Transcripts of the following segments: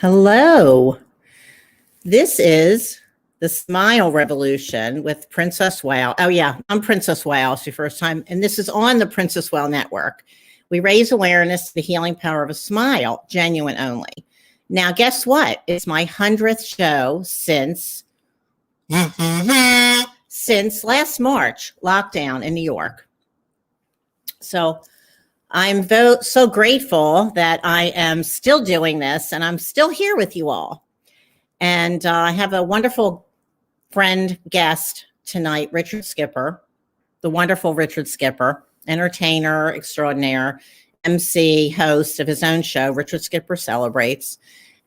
Hello. This is the Smile Revolution with Princess Whale. Oh, yeah, I'm Princess Whale. It's your first time. And this is on the Princess Whale Network. We raise awareness to the healing power of a smile, genuine only. Now, guess what? It's my 100th show since last March, lockdown in New York. So I'm so grateful that I am still doing this and I'm still here with you all. And I have a wonderful friend guest tonight, Richard Skipper, the wonderful Richard Skipper, entertainer extraordinaire, MC, host of his own show, Richard Skipper Celebrates.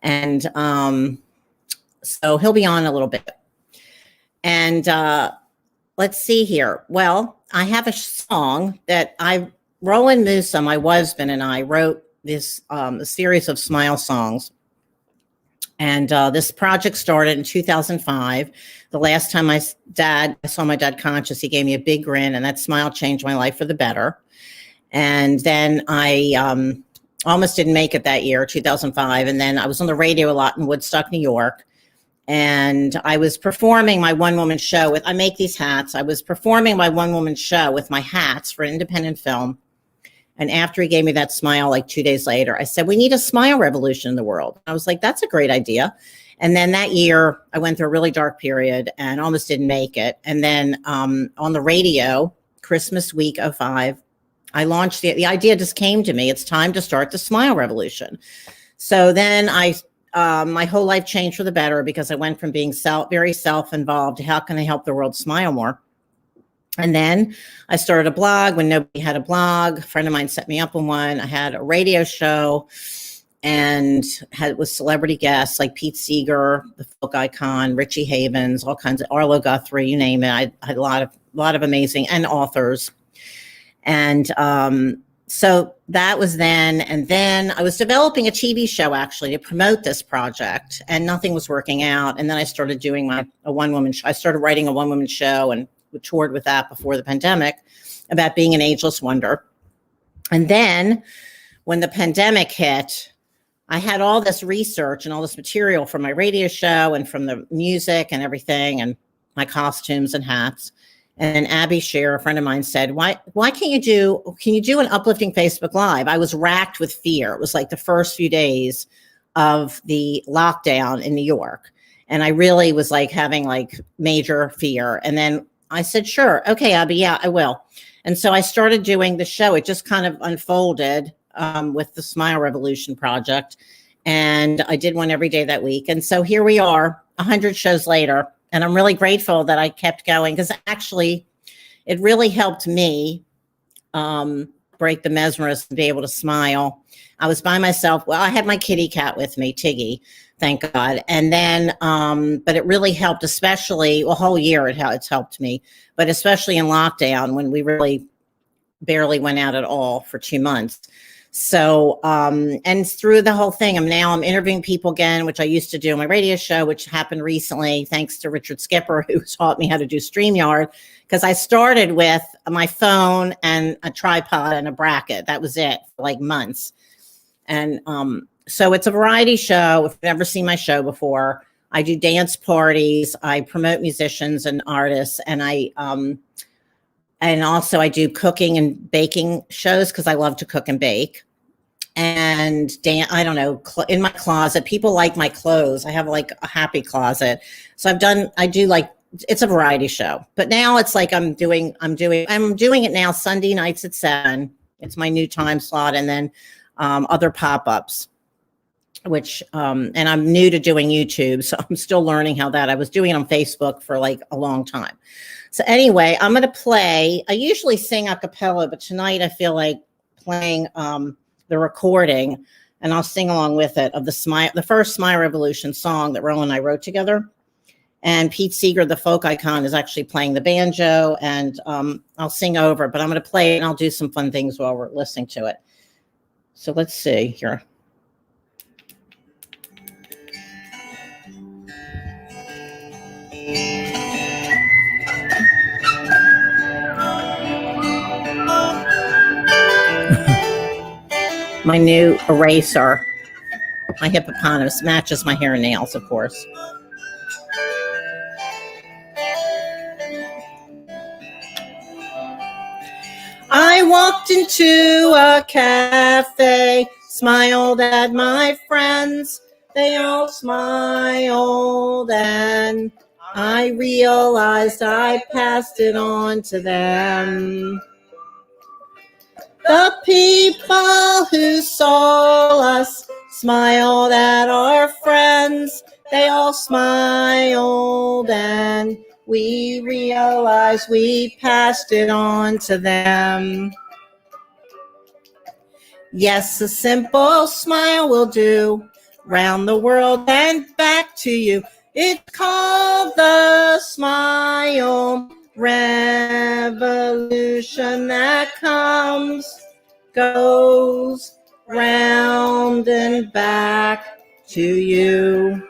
And so he'll be on a little bit. And let's see here. Well, I have a song that Roland Newsom, my husband, and I wrote this a series of smile songs. And this project started in 2005. The last time I saw my dad conscious, he gave me a big grin, and that smile changed my life for the better. And then I almost didn't make it that year, 2005. And then I was on the radio a lot in Woodstock, New York. And I was performing my one-woman show I make these hats. I was performing my one-woman show with my hats for an independent film. And after he gave me that smile, like 2 days later, I said, we need a smile revolution in the world. I was like, that's a great idea. And then that year, I went through a really dark period and almost didn't make it. And then on the radio, Christmas week of 2005, I launched the idea just came to me. It's time to start the smile revolution. So then my whole life changed for the better because I went from being very self-involved to how can I help the world smile more? And then I started a blog when nobody had a blog. A friend of mine set me up on one. I had a radio show and with celebrity guests like Pete Seeger, the folk icon, Richie Havens, all kinds of Arlo Guthrie, you name it. I had a lot of amazing and authors. And so that was then. And then I was developing a TV show actually to promote this project, and nothing was working out. And then I started doing a one-woman show. I started writing a one-woman show and toured with that before the pandemic about being an ageless wonder. And then when the pandemic hit, I had all this research and all this material from my radio show and from the music and everything and my costumes and hats. And then Abby Scher, a friend of mine, said, why can you do an uplifting Facebook Live? I was racked with fear. It was like the first few days of the lockdown in New York. And I really was like having like major fear. And then I said, sure. Okay, Abby. Yeah, I will. And so I started doing the show. It just kind of unfolded with the Smile Revolution project. And I did one every day that week. And so here we are 100 shows later. And I'm really grateful that I kept going because actually it really helped me break the mesmerism and be able to smile. I was by myself. Well, I had my kitty cat with me, Tiggy, thank God. And then, but it really helped, especially a whole year it's helped me, but especially in lockdown when we really barely went out at all for 2 months. So, and through the whole thing, I'm interviewing people again, which I used to do on my radio show, which happened recently, thanks to Richard Skipper, who taught me how to do StreamYard, because I started with my phone and a tripod and a bracket. That was it for like months. And so it's a variety show. If you've never seen my show before, I do dance parties. I promote musicians and artists, and and also I do cooking and baking shows because I love to cook and bake. And I don't know, in my closet, people like my clothes. I have like a happy closet. So it's a variety show. But now it's like I'm doing it now Sunday nights at 7. It's my new time slot, and then other pop-ups, which and I'm new to doing YouTube, so I'm still learning how I was doing it on Facebook for like a long time. So anyway, I'm going to play. I usually sing a cappella, but tonight I feel like playing the recording, and I'll sing along with it of the first Smile Revolution song that Roland and I wrote together. And Pete Seeger, the folk icon, is actually playing the banjo, and I'll sing over, but I'm going to play it and I'll do some fun things while we're listening to it. So let's see here. My new eraser. My hippopotamus matches my hair and nails, of course. I walked into a cafe, smiled at my friends. They all smiled, and I realized I passed it on to them. The people who saw us smiled at our friends. They all smiled, and we realized we passed it on to them. Yes, a simple smile will do, round the world and back to you. It's called the smile revolution that comes, goes round and back to you.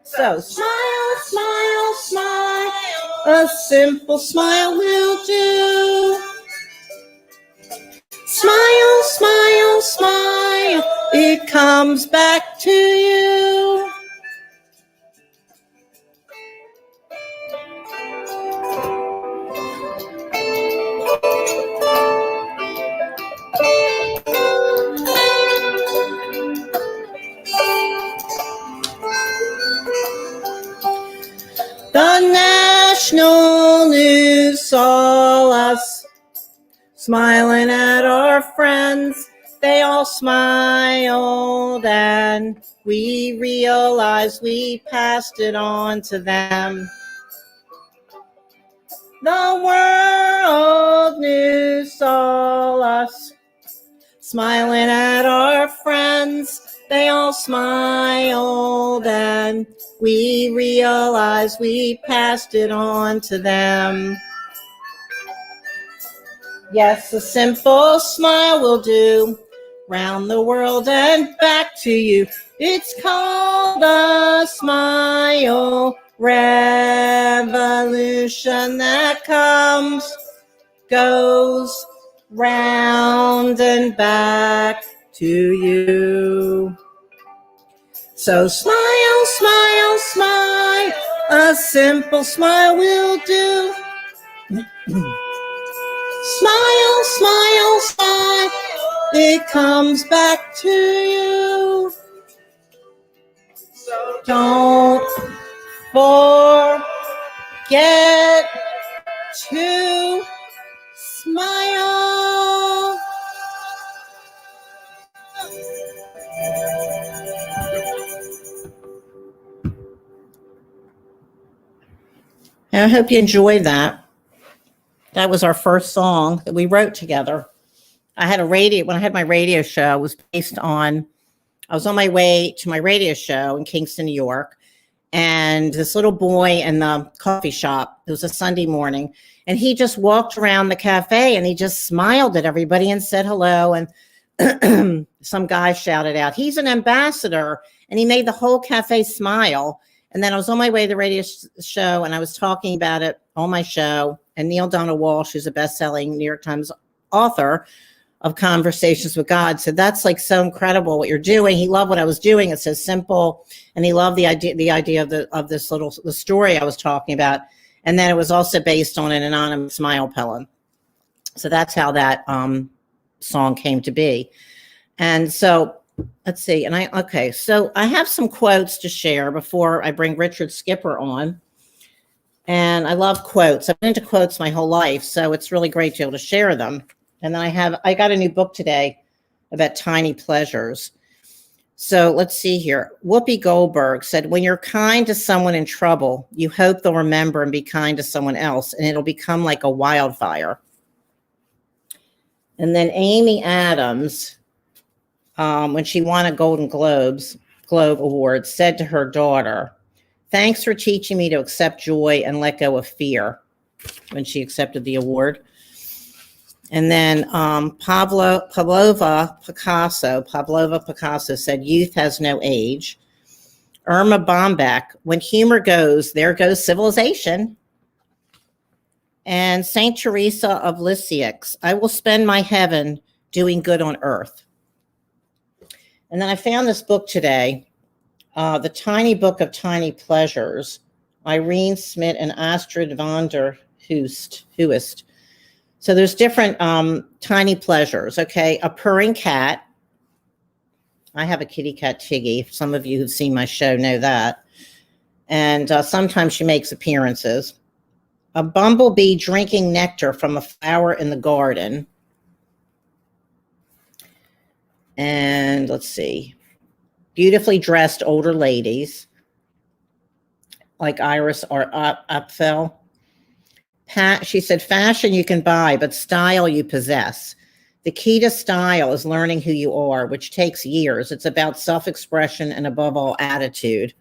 So smile, smile, smile, a simple smile will do. Smile, smile, smile, it comes back to you. The national news saw us smiling at our friends. They all smiled, and we realized we passed it on to them. The world news saw us smiling at our friends. They all smiled, and we realized we passed it on to them. Yes, a simple smile will do, round the world and back to you. It's called the smile revolution that comes, goes round and back to you. So smile, smile, smile, a simple smile will do. Smile, smile, smile, it comes back to you. So don't forget to smile. I hope you enjoyed that. That was our first song that we wrote together. When I had my radio show, it was based on, I was on my way to my radio show in Kingston, New York, and this little boy in the coffee shop, it was a Sunday morning, and he just walked around the cafe and he just smiled at everybody and said hello. And some guy shouted out, he's an ambassador, and he made the whole cafe smile. And then I was on my way to the radio show, and I was talking about it on my show. And Neil Donald Walsh, who's a best-selling New York Times author of Conversations with God, said, that's like so incredible what you're doing. He loved what I was doing. It's so simple. And he loved the idea of the story I was talking about. And then it was also based on an anonymous smile poem. So that's how that song came to be. And so let's see. So I have some quotes to share before I bring Richard Skipper on. And I love quotes. I've been into quotes my whole life, so it's really great to be able to share them. And then I got a new book today about tiny pleasures. So let's see here. Whoopi Goldberg said, when you're kind to someone in trouble, you hope they'll remember and be kind to someone else, and it'll become like a wildfire. And then Amy Adams, when she won a Golden Globe Award, said to her daughter, thanks for teaching me to accept joy and let go of fear, when she accepted the award. And then Pavlova Picasso said, youth has no age. Irma Bombeck, when humor goes, there goes civilization. And Saint Teresa of Lisieux, I will spend my heaven doing good on earth. And then I found this book today, The Tiny Book of Tiny Pleasures, Irene Smith and Astrid van der Huist. So there's different tiny pleasures, okay? A purring cat. I have a kitty cat, Tiggy. Some of you who've seen my show know that. And sometimes she makes appearances. A bumblebee drinking nectar from a flower in the garden. And let's see. Beautifully dressed older ladies like Iris or Upfell. She said, fashion you can buy, but style you possess. The key to style is learning who you are, which takes years. It's about self-expression and above all, attitude.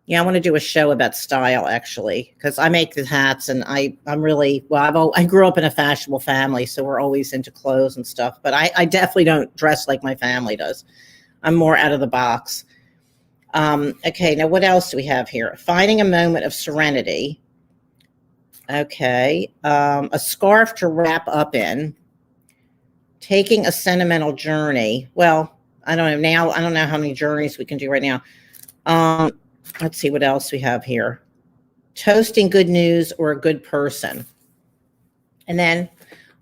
Yeah, I want to do a show about style, actually, because I make the hats and I'm really, well, I grew up in a fashionable family, so we're always into clothes and stuff, but I definitely don't dress like my family does. I'm more out of the box. Okay, now what else do we have here? Finding a moment of serenity. Okay, a scarf to wrap up in. Taking a sentimental journey. Well, I don't know now. I don't know how many journeys we can do right now. Let's see what else we have here. Toasting good news or a good person. And then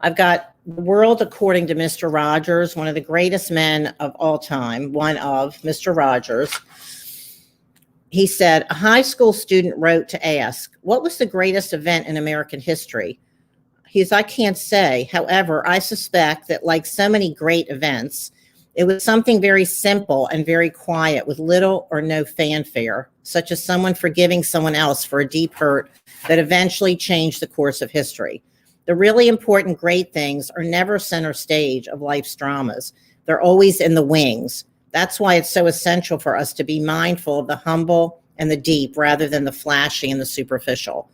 I've got The World According to Mr. Rogers, one of the greatest men of all time, one of Mr. Rogers. He said, a high school student wrote to ask, what was the greatest event in American history? I can't say. However, I suspect that like so many great events, it was something very simple and very quiet with little or no fanfare, such as someone forgiving someone else for a deep hurt that eventually changed the course of history. The really important great things are never center stage of life's dramas. They're always in the wings. That's why it's so essential for us to be mindful of the humble and the deep rather than the flashy and the superficial.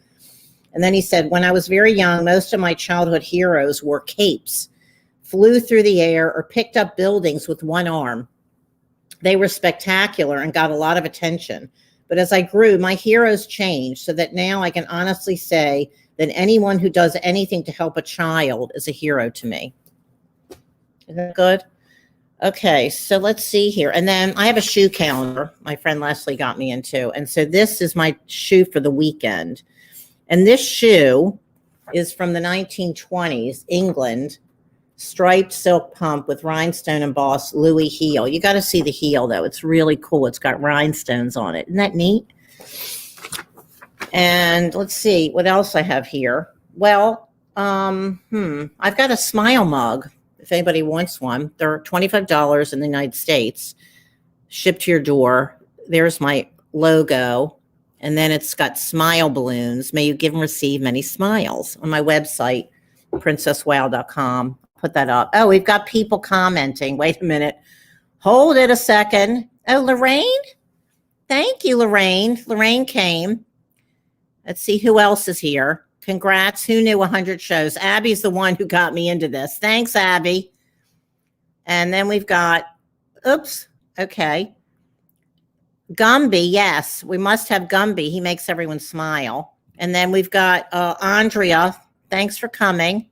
And then he said, when I was very young, most of my childhood heroes wore capes, flew through the air, or picked up buildings with one arm. They were spectacular and got a lot of attention. But as I grew, my heroes changed so that now I can honestly say that anyone who does anything to help a child is a hero to me. Isn't that good? Okay, so let's see here. And then I have a shoe calendar my friend Leslie got me into. And so this is my shoe for the weekend. And this shoe is from the 1920s, England, striped silk pump with rhinestone embossed Louis heel. You got to see the heel, though. It's really cool. It's got rhinestones on it. Isn't that neat? And let's see what else I have here. Well, I've got a Smile mug, if anybody wants one. They're $25 in the United States, shipped to your door. There's my logo. And then it's got smile balloons. May you give and receive many smiles. On my website, princesswow.com. Put that up. Oh, we've got people commenting. Wait a minute. Hold it a second. Oh, Lorraine? Thank you, Lorraine. Lorraine came. Let's see who else is here. Congrats. Who knew 100 shows? Abby's the one who got me into this. Thanks, Abby. And then we've got, oops, okay. Gumby, yes, we must have Gumby. He makes everyone smile. And then we've got Andrea. Thanks for coming.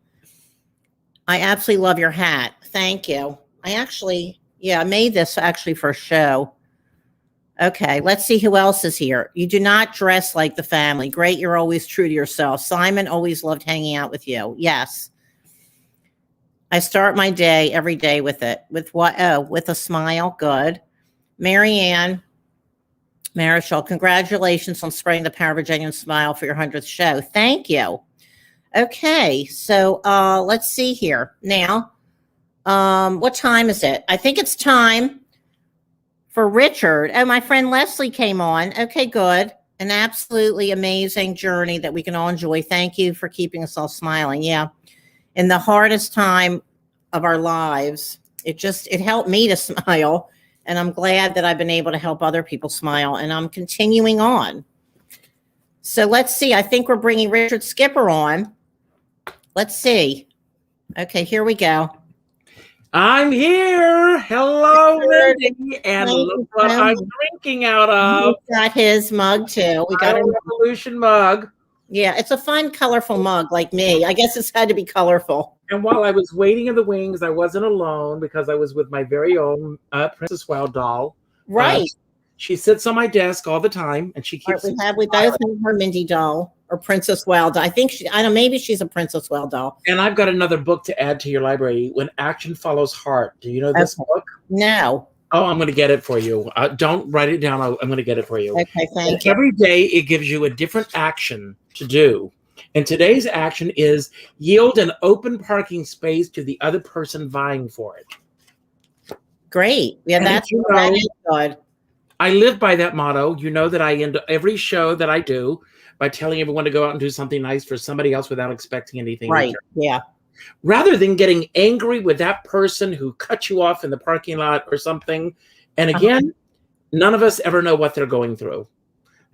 I absolutely love your hat. Thank you. I made this actually for a show. Okay, let's see who else is here. You do not dress like the family. Great, you're always true to yourself. Simon always loved hanging out with you. Yes. I start my day every day with it. With what? Oh, with a smile. Good. Marianne. Marichal, congratulations on spreading the power of a genuine smile for your 100th show. Thank you. Okay, so let's see here. Now, what time is it? I think it's time for Richard. Oh, my friend Leslie came on. Okay, good. An absolutely amazing journey that we can all enjoy. Thank you for keeping us all smiling. Yeah, in the hardest time of our lives, it helped me to smile. And I'm glad that I've been able to help other people smile, and I'm continuing on. So let's see. I think we're bringing Richard Skipper on. Let's see. Okay, here we go. I'm here. Hello, Mindy. And look what I'm drinking out of. We got his mug, too. We got a Revolution mug. Yeah, it's a fun, colorful mug like me. I guess it's had to be colorful. And while I was waiting in the wings, I wasn't alone because I was with my very own Princess Wild doll. Right. She sits on my desk all the time, and she keeps. We both have her Mindy doll or Princess Wild. I think I don't know. Maybe she's a Princess Wild doll. And I've got another book to add to your library. When Action Follows Heart. Do you know this book? No. Oh, I'm going to get it for you. Don't write it down. I'm going to get it for you. Okay, thank you. Every day it gives you a different action to do. And today's action is yield an open parking space to the other person vying for it. Great. Yeah, that is good. I live by that motto. You know that I end every show that I do by telling everyone to go out and do something nice for somebody else without expecting anything. Right. Yeah. Rather than getting angry with that person who cut you off in the parking lot or something. And again, none of us ever know what they're going through.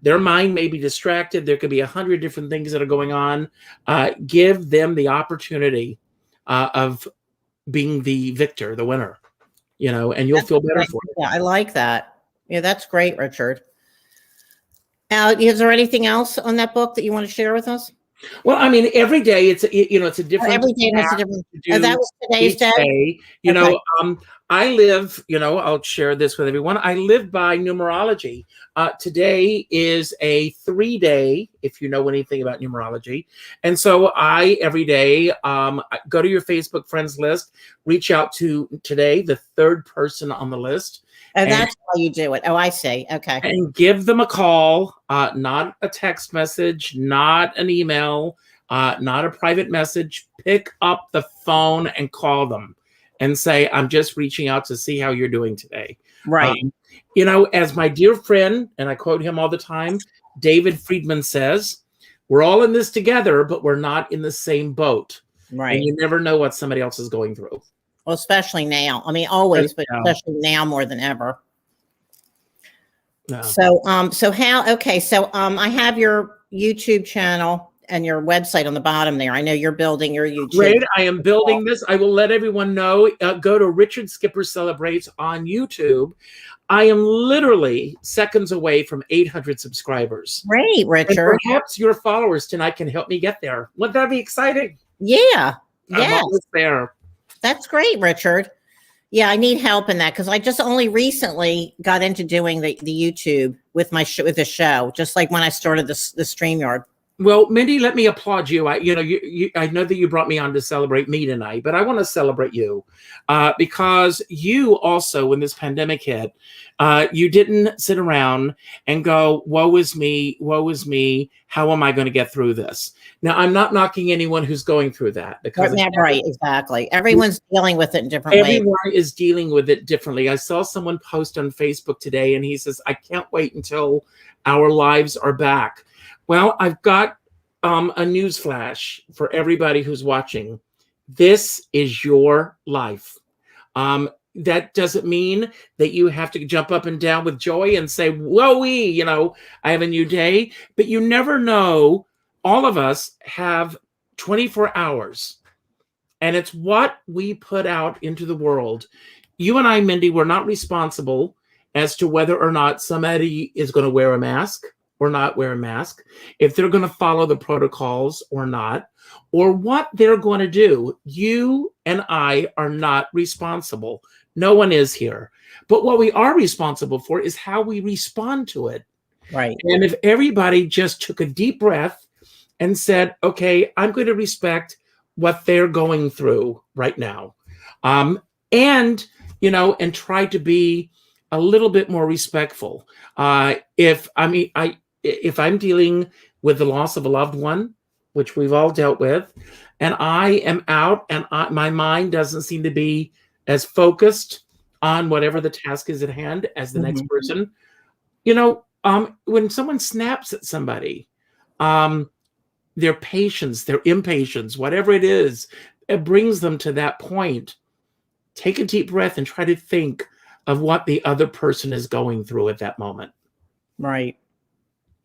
Their mind may be distracted. There could be 100 different things that are going on. Give them the opportunity of being the victor, the winner, and you'll feel better for it. Yeah, I like that. Yeah, that's great, Richard. Now, is there anything else on that book that you want to share with us? Well, I mean, every day it's a different. Every day it's a different. That was today's day. I live. I'll share this with everyone. I live by numerology. Today is a 3-day, if you know anything about numerology, and so I every day go to your Facebook friends list, reach out to today the third person on the list. And that's how you do it. Oh, I see. Okay. And give them a call, not a text message, not an email, not a private message. Pick up the phone and call them and say, I'm just reaching out to see how you're doing today. Right. As my dear friend, and I quote him all the time, David Friedman says, we're all in this together, but we're not in the same boat. Right. And you never know what somebody else is going through. Well, especially now. I mean, always, but especially now more than ever. No. So I have your YouTube channel and your website on the bottom there. I know you're building your YouTube. Great. I am building this. I will let everyone know. Go to Richard Skipper Celebrates on YouTube. I am literally seconds away from 800 subscribers. Great, Richard. And perhaps your followers tonight can help me get there. Wouldn't that be exciting? Yeah. I'm almost there. That's great, Richard. Yeah, I need help in that because I just only recently got into doing the YouTube with the show, just like when I started the StreamYard. Well, Mindy, let me applaud you. I know that you brought me on to celebrate me tonight, but I want to celebrate you because you also, when this pandemic hit, you didn't sit around and go, woe is me, how am I going to get through this? Now, I'm not knocking anyone who's going through that. Because right, exactly. Everyone's dealing with it in different ways. Everyone is dealing with it differently. I saw someone post on Facebook today, and he says, I can't wait until our lives are back. Well, I've got a news flash for everybody who's watching. This is your life. That doesn't mean that you have to jump up and down with joy and say, whoa-wee, I have a new day. But you never know. All of us have 24 hours. And it's what we put out into the world. You and I, Mindy, we're not responsible as to whether or not somebody is going to wear a mask or not wear a mask, if they're going to follow the protocols or not, or what they're going to do. You and I are not responsible. No one is here. But what we are responsible for is how we respond to it. Right. And if everybody just took a deep breath and said, okay, I'm going to respect what they're going through right now. And try to be a little bit more respectful. If I'm dealing with the loss of a loved one, which we've all dealt with, and I am out and my mind doesn't seem to be as focused on whatever the task is at hand as the next person, when someone snaps at somebody, their patience, their impatience, whatever it is, it brings them to that point. Take a deep breath and try to think of what the other person is going through at that moment. Right.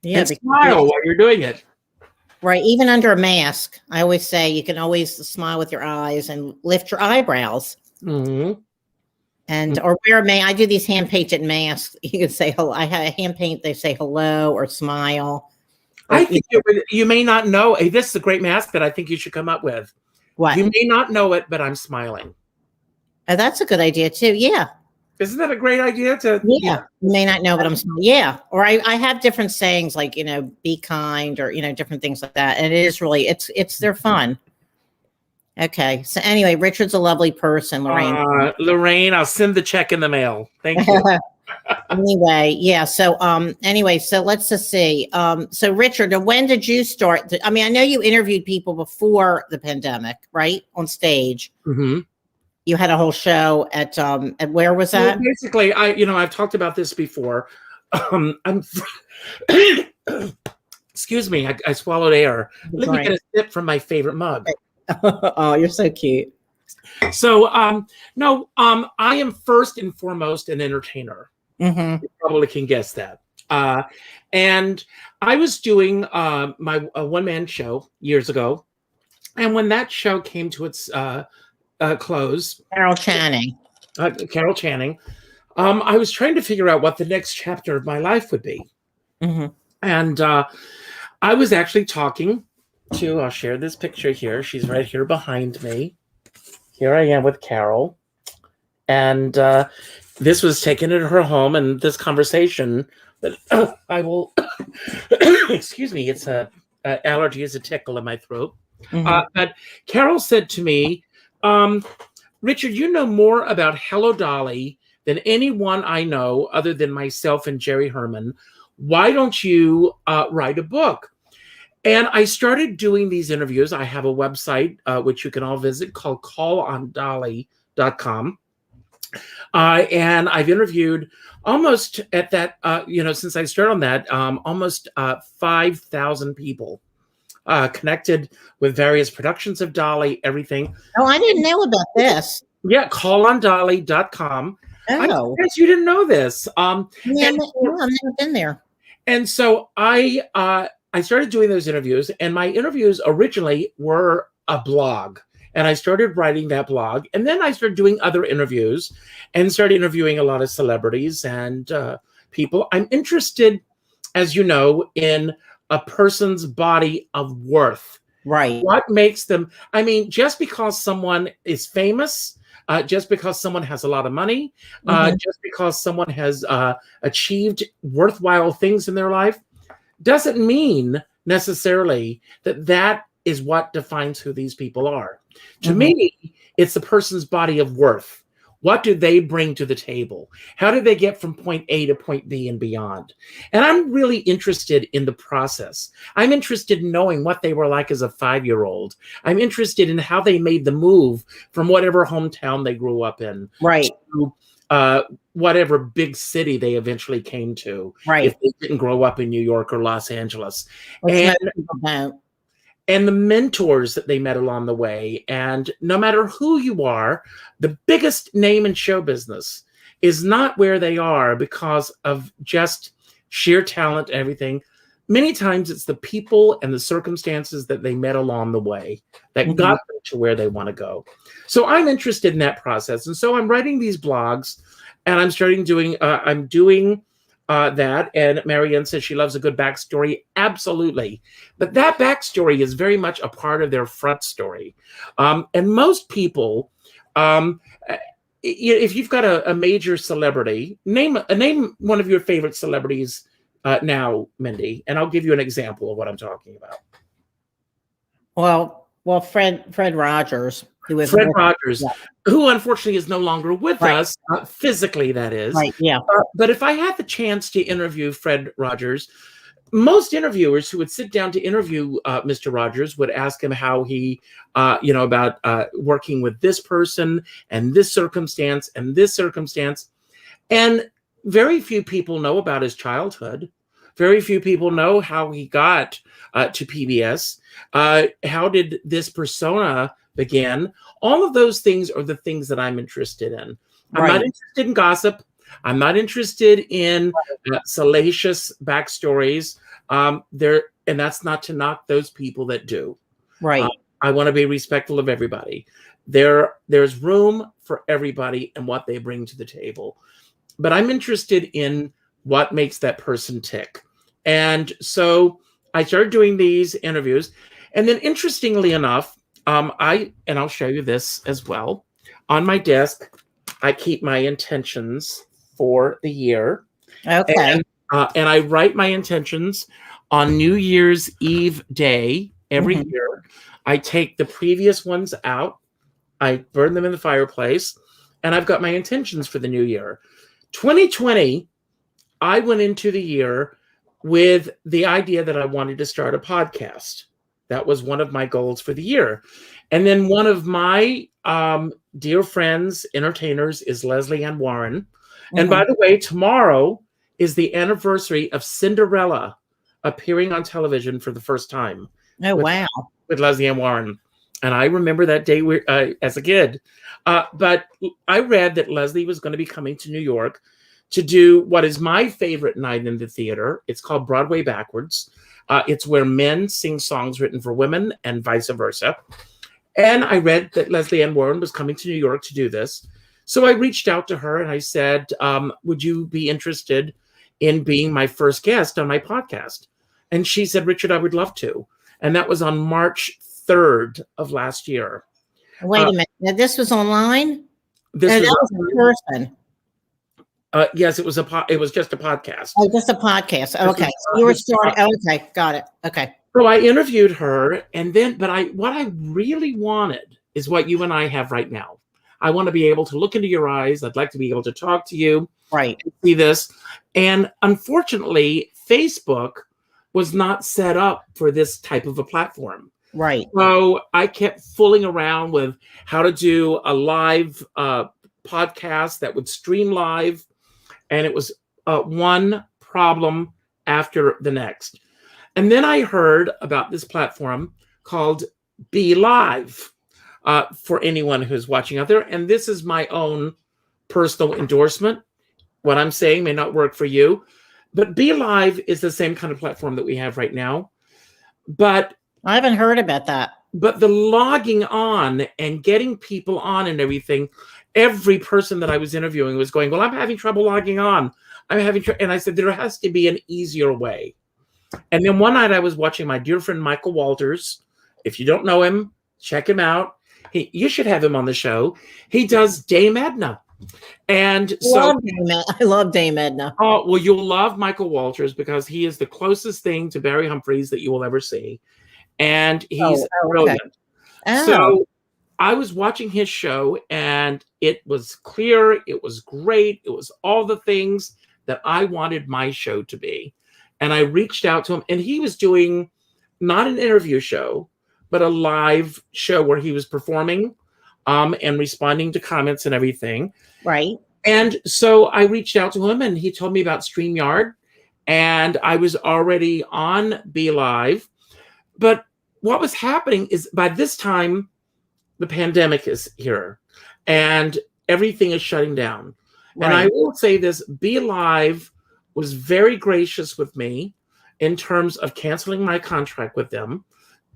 Yeah. And smile while you're doing it. Right. Even under a mask, I always say you can always smile with your eyes and lift your eyebrows. Mm-hmm. And or wear a mask. I do these hand painted masks. You can say hello. I have a hand paint. They say hello or smile. I think you may not know. Hey, this is a great mask that I think you should come up with. What? You may not know it, but I'm smiling. Oh, that's a good idea too. Yeah. Isn't that a great idea? Yeah. You may not know, but I'm smiling. Yeah. Or I have different sayings like, be kind or, different things like that. And it is really, they're fun. Okay. So anyway, Richard's a lovely person, Lorraine. Lorraine, I'll send the check in the mail. Thank you. Anyway, yeah. So, so let's just see. So Richard, when did you start? I know you interviewed people before the pandemic, right? On stage. Mm-hmm. You had a whole show at where was that? Well, basically, I've talked about this before. Excuse me, I swallowed air. Let me get a sip from my favorite mug. Oh, you're so cute. So, no, I am first and foremost an entertainer. Mm-hmm. You probably can guess that. And I was doing my one-man show years ago. And when that show came to its close, Carol Channing, I was trying to figure out what the next chapter of my life would be. Mm-hmm. And I was actually talking to, I'll share this picture here. She's right here behind me. Here I am with Carol. And this was taken at her home, and this conversation that I will, excuse me, it's allergy is a tickle in my throat. Mm-hmm. But Carol said to me, Richard, you know more about Hello Dolly than anyone I know other than myself and Jerry Herman. Why don't you write a book? And I started doing these interviews. I have a website, which you can all visit, called callondolly.com. And I've interviewed almost at that, since I started on that, almost 5,000 people connected with various productions of Dolly, everything. Oh, I didn't know about this. Yeah, callondolly.com. Oh. I guess you didn't know this. I've never been there. And so I started doing those interviews, and my interviews originally were a blog. And I started writing that blog, and then I started doing other interviews and started interviewing a lot of celebrities and people. I'm interested, as you know, in a person's body of worth. Right. What makes them, just because someone is famous, just because someone has a lot of money, just because someone has achieved worthwhile things in their life, doesn't mean necessarily that is what defines who these people are. To me, it's the person's body of worth. What do they bring to the table? How do they get from point A to point B and beyond? And I'm really interested in the process. I'm interested in knowing what they were like as a 5-year-old. I'm interested in how they made the move from whatever hometown they grew up in, right, to whatever big city they eventually came to, right, if they didn't grow up in New York or Los Angeles. And the mentors that they met along the way. And no matter who you are, the biggest name in show business is not where they are because of just sheer talent and everything. Many times it's the people and the circumstances that they met along the way that got them to where they want to go. So I'm interested in that process. And so I'm writing these blogs, and I'm doing that. And Marianne says she loves a good backstory. Absolutely. But that backstory is very much a part of their front story. And most people, if you've got a major celebrity, name one of your favorite celebrities now, Mindy, and I'll give you an example of what I'm talking about. Well, Fred Rogers. Fred Rogers, who unfortunately is no longer with us, physically, that is. Right, yeah. But if I had the chance to interview Fred Rogers, most interviewers who would sit down to interview Mr. Rogers would ask him how he, about working with this person and this circumstance and this circumstance. And very few people know about his childhood. Very few people know how he got to PBS. How did this persona begin? All of those things are the things that I'm interested in. I'm not interested in gossip. I'm not interested in salacious backstories. And that's not to knock those people that do. Right. I want to be respectful of everybody. There's room for everybody and what they bring to the table. But I'm interested in what makes that person tick. And so I started doing these interviews. And then interestingly enough, I'll show you this as well. On my desk, I keep my intentions for the year. Okay. And I write my intentions on New Year's Eve day every Mhm. year. I take the previous ones out, I burn them in the fireplace, and I've got my intentions for the new year. 2020, I went into the year with the idea that I wanted to start a podcast. That was one of my goals for the year. And then one of my dear friends, entertainers, is Leslie Ann Warren. And by Mhm. the way, tomorrow is the anniversary of Cinderella appearing on television for the first time Oh, with, wow. with Leslie Ann Warren. And I remember that day as a kid. But I read that Leslie was going to be coming to New York to do what is my favorite night in the theater. It's called Broadway Backwards. It's where men sing songs written for women and vice versa. And I read that Leslie Ann Warren was coming to New York to do this. So I reached out to her and I said, would you be interested in being my first guest on my podcast? And she said, Richard, I would love to. And that was on March 3rd of last year. Wait a minute. Now, this was online? This No, was that was in person. Yes, it was it was just a podcast. Oh, just a podcast. Okay. So you were starting. Okay. Got it. Okay. So I interviewed her, and then, what I really wanted is what you and I have right now. I want to be able to look into your eyes. I'd like to be able to talk to you, Right. see this. And unfortunately, Facebook was not set up for this type of a platform. Right. So I kept fooling around with how to do a live podcast that would stream live. And it was one problem after the next. And then I heard about this platform called Be Live for anyone who's watching out there. And this is my own personal endorsement. What I'm saying may not work for you, but Be Live is the same kind of platform that we have right now. But I haven't heard about that. But the logging on and getting people on and everything, every person that I was interviewing was going, well, I'm having trouble logging on. And I said, there has to be an easier way. And then one night I was watching my dear friend, Michael Walters. If you don't know him, check him out. You should have him on the show. He does Dame Edna. And so I love Dame Edna. Oh, well, you'll love Michael Walters because he is the closest thing to Barry Humphries that you will ever see. And he's brilliant. Okay. Oh. So I was watching his show and it was clear. It was great. It was all the things that I wanted my show to be. And I reached out to him and he was doing not an interview show, but a live show where he was performing and responding to comments and everything. Right. And so I reached out to him and he told me about StreamYard and I was already on Be Live. But what was happening is by this time, the pandemic is here and everything is shutting down. Right. And I will say this, Be Live was very gracious with me in terms of canceling my contract with them,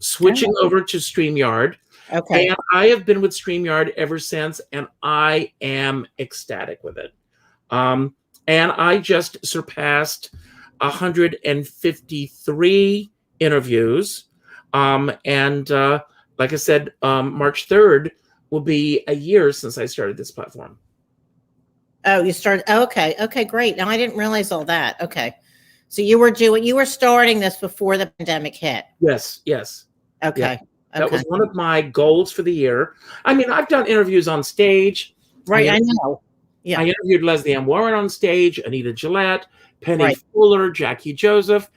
switching over to StreamYard. Okay. And I have been with StreamYard ever since, and I am ecstatic with it. And I just surpassed 153 interviews. And like I said, March 3rd will be a year since I started this platform. Oh, you started. Oh, okay. Okay, great. Now I didn't realize all that. Okay. So you were starting this before the pandemic hit. Yes. Yes. Okay. Yeah. That was one of my goals for the year. I mean, I've done interviews on stage. Right. I know. Yeah. I interviewed Leslie Ann Warren on stage, Anita Gillette, Penny Fuller, Jackie Joseph,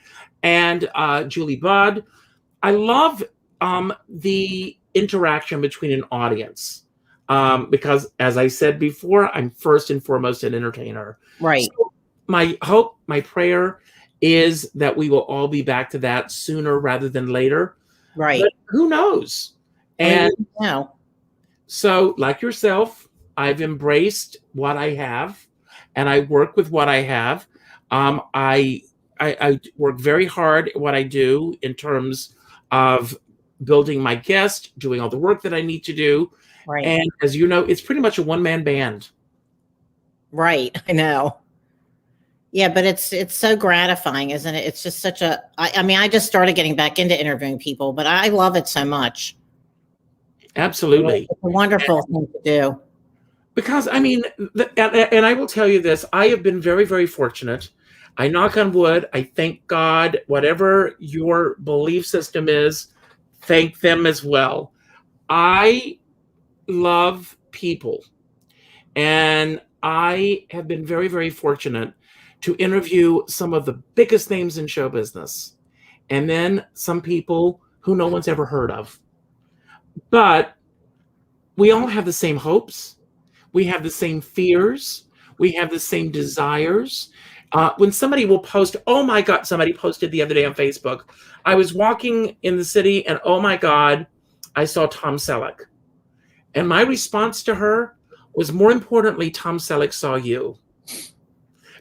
and Julie Budd. I love the interaction between an audience because, as I said before, I'm first and foremost an entertainer. Right. So my hope, my prayer is that we will all be back to that sooner rather than later. Right. But who knows? And now, so like yourself, I've embraced what I have and I work with what I have. I work very hard at what I do in terms of building my guest, doing all the work that I need to do. Right. And as you know, it's pretty much a one-man band. Right. I know. Yeah, but it's so gratifying, isn't it? It's just such a, I mean, I just started getting back into interviewing people, but I love it so much. Absolutely. It's a wonderful thing to do. Because I mean, and I will tell you this, I have been very, very fortunate. I knock on wood. I thank God, whatever your belief system is, thank them as well. I love people. And I have been very, very fortunate to interview some of the biggest names in show business. And then some people who no one's ever heard of. But we all have the same hopes. We have the same fears. We have the same desires. When somebody will post, oh my God, somebody posted the other day on Facebook, I was walking in the city and oh my God, I saw Tom Selleck. And my response to her was, more importantly, Tom Selleck saw you.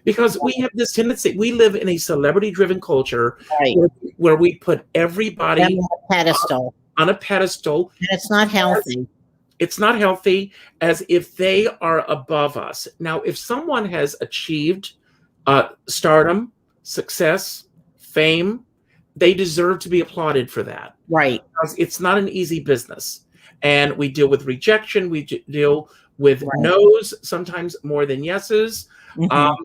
Because we have this tendency, we live in a celebrity-driven culture, Right. where we put everybody On a pedestal. on a pedestal. And it's not healthy. It's not healthy, as if they are above us. Now, if someone has achieved stardom, success, fame, they deserve to be applauded for that. Right. Because it's not an easy business. And we deal with rejection. We deal with no's, sometimes more than yeses. Mm-hmm.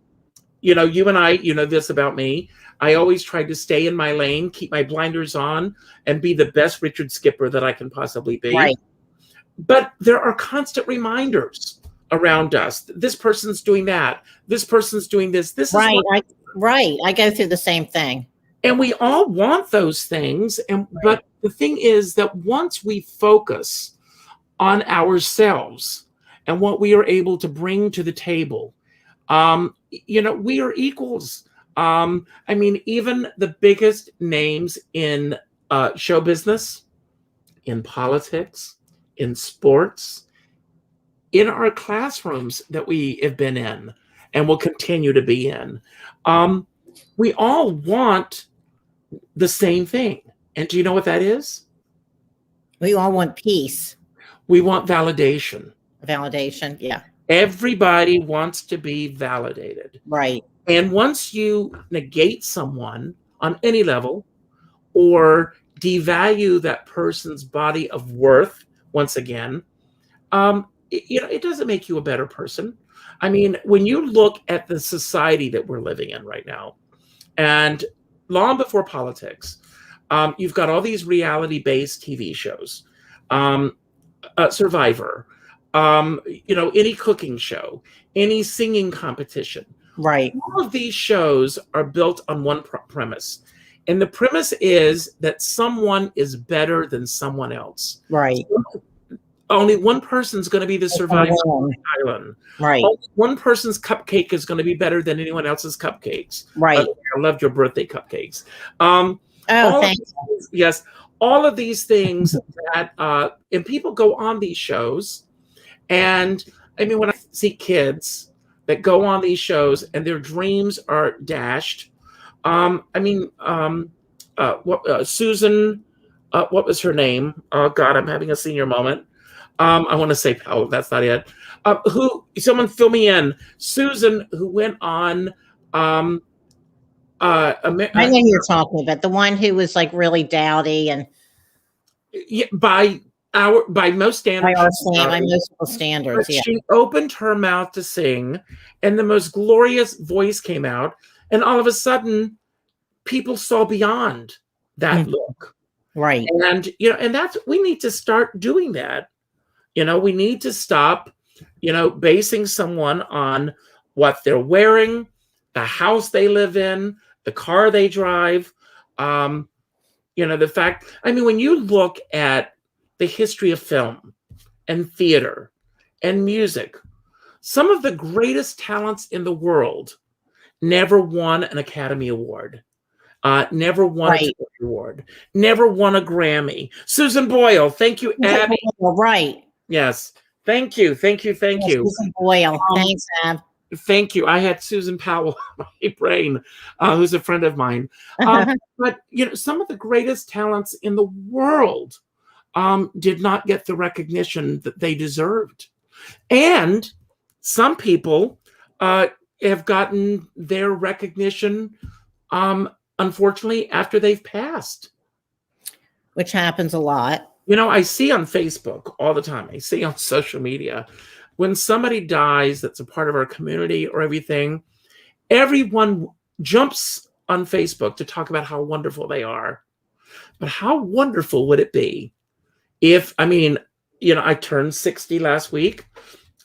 You know, you and I, you know this about me. I always try to stay in my lane, keep my blinders on, and be the best Richard Skipper that I can possibly be. Right. But there are constant reminders around us. This person's doing that. This person's doing this. This right. is Right. I go through the same thing. and we all want those things. And but the thing is that once we focus on ourselves and what we are able to bring to the table, you know, we are equals. I mean, even the biggest names in show business, in politics, in sports, in our classrooms that we have been in and will continue to be in, we all want the same thing. And do you know what that is? We all want peace. We want validation. Validation. Yeah. Everybody wants to be validated. Right. And once you negate someone on any level or devalue that person's body of worth, once again, you know, it doesn't make you a better person. I mean, when you look at the society that we're living in right now, and long before politics, you've got all these reality-based TV shows, Survivor, you know, any cooking show, any singing competition. Right. All of these shows are built on one premise. And the premise is that someone is better than someone else. Right. Only one person's going to be the survivor on the island. Right. Only one person's cupcake is going to be better than anyone else's cupcakes. Right. I loved your birthday cupcakes. Oh, thanks. Yes. All of these things that, and people go on these shows. And I mean, when I see kids that go on these shows and their dreams are dashed, I mean, Susan, what was her name? Oh God, I'm having a senior moment. I want to say, oh, that's not it. Someone fill me in. Susan, who went on, I know you're talking about the one who was like really dowdy and by most standards, by most standards, yeah. She opened her mouth to sing, and the most glorious voice came out, and all of a sudden, people saw beyond that look. Right. And you know, and we need to start doing that. You know, we need to stop, you know, basing someone on what they're wearing, the house they live in, the car they drive. You know, the fact, I mean, when you look at the history of film and theater and music, some of the greatest talents in the world never won an Academy Award, never won a Tony Award, never won a Grammy. Susan Boyle, thank you, Abby. Right. Yes. Thank you. Susan Boyle. Thanks, Ab. Thank you. I had Susan Powell in my brain, who's a friend of mine. But, you know, some of the greatest talents in the world did not get the recognition that they deserved. And some people have gotten their recognition, unfortunately, after they've passed. Which happens a lot. You know, I see on Facebook all the time, I see on social media, when somebody dies that's a part of our community or everything, everyone jumps on Facebook to talk about how wonderful they are. But how wonderful would it be if, I mean, you know, I turned 60 last week,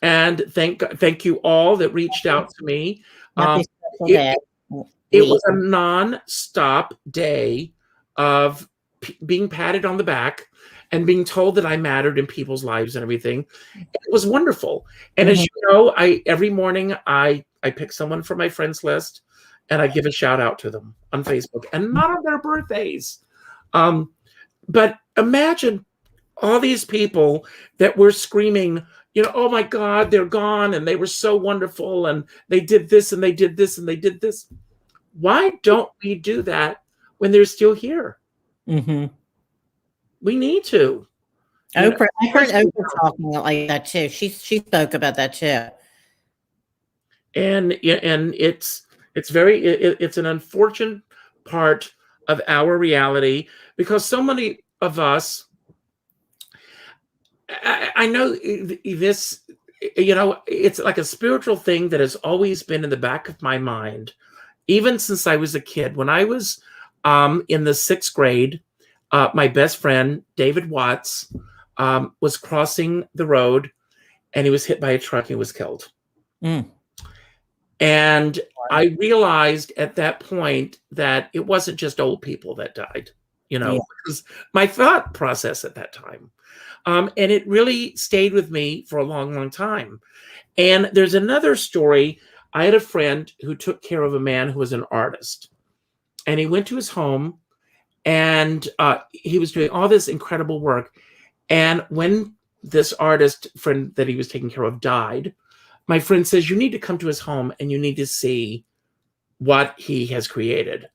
and thank you all that reached out to me. Happy Um, special it, day. it We was a non-stop day of being patted on the back and being told that I mattered in people's lives and everything. It was wonderful. And as Mhm. you know, I every morning I pick someone from my friends list and I give a shout out to them on Facebook, and not on their birthdays. Um, but imagine all these people that were screaming, you know, oh my God, they're gone and they were so wonderful and they did this and they did this and they did this. Why don't we do that when they're still here? Mhm. We need to. You know, Oprah, I heard Oprah talking like that too. She spoke about that too. and it's very it's an unfortunate part of our reality, because so many of us, I know this, you know, it's like a spiritual thing that has always been in the back of my mind, even since I was a kid. When I was in the 6th grade, my best friend, David Watts, was crossing the road and he was hit by a truck and was killed. Mm. And I realized at that point that it wasn't just old people that died, you Yeah. know, because my thought process at that time. And it really stayed with me for a long, long time. And there's another story. I had a friend who took care of a man who was an artist, and he went to his home, and he was doing all this incredible work. And when this artist friend that he was taking care of died, my friend says, you need to come to his home and you need to see what he has created.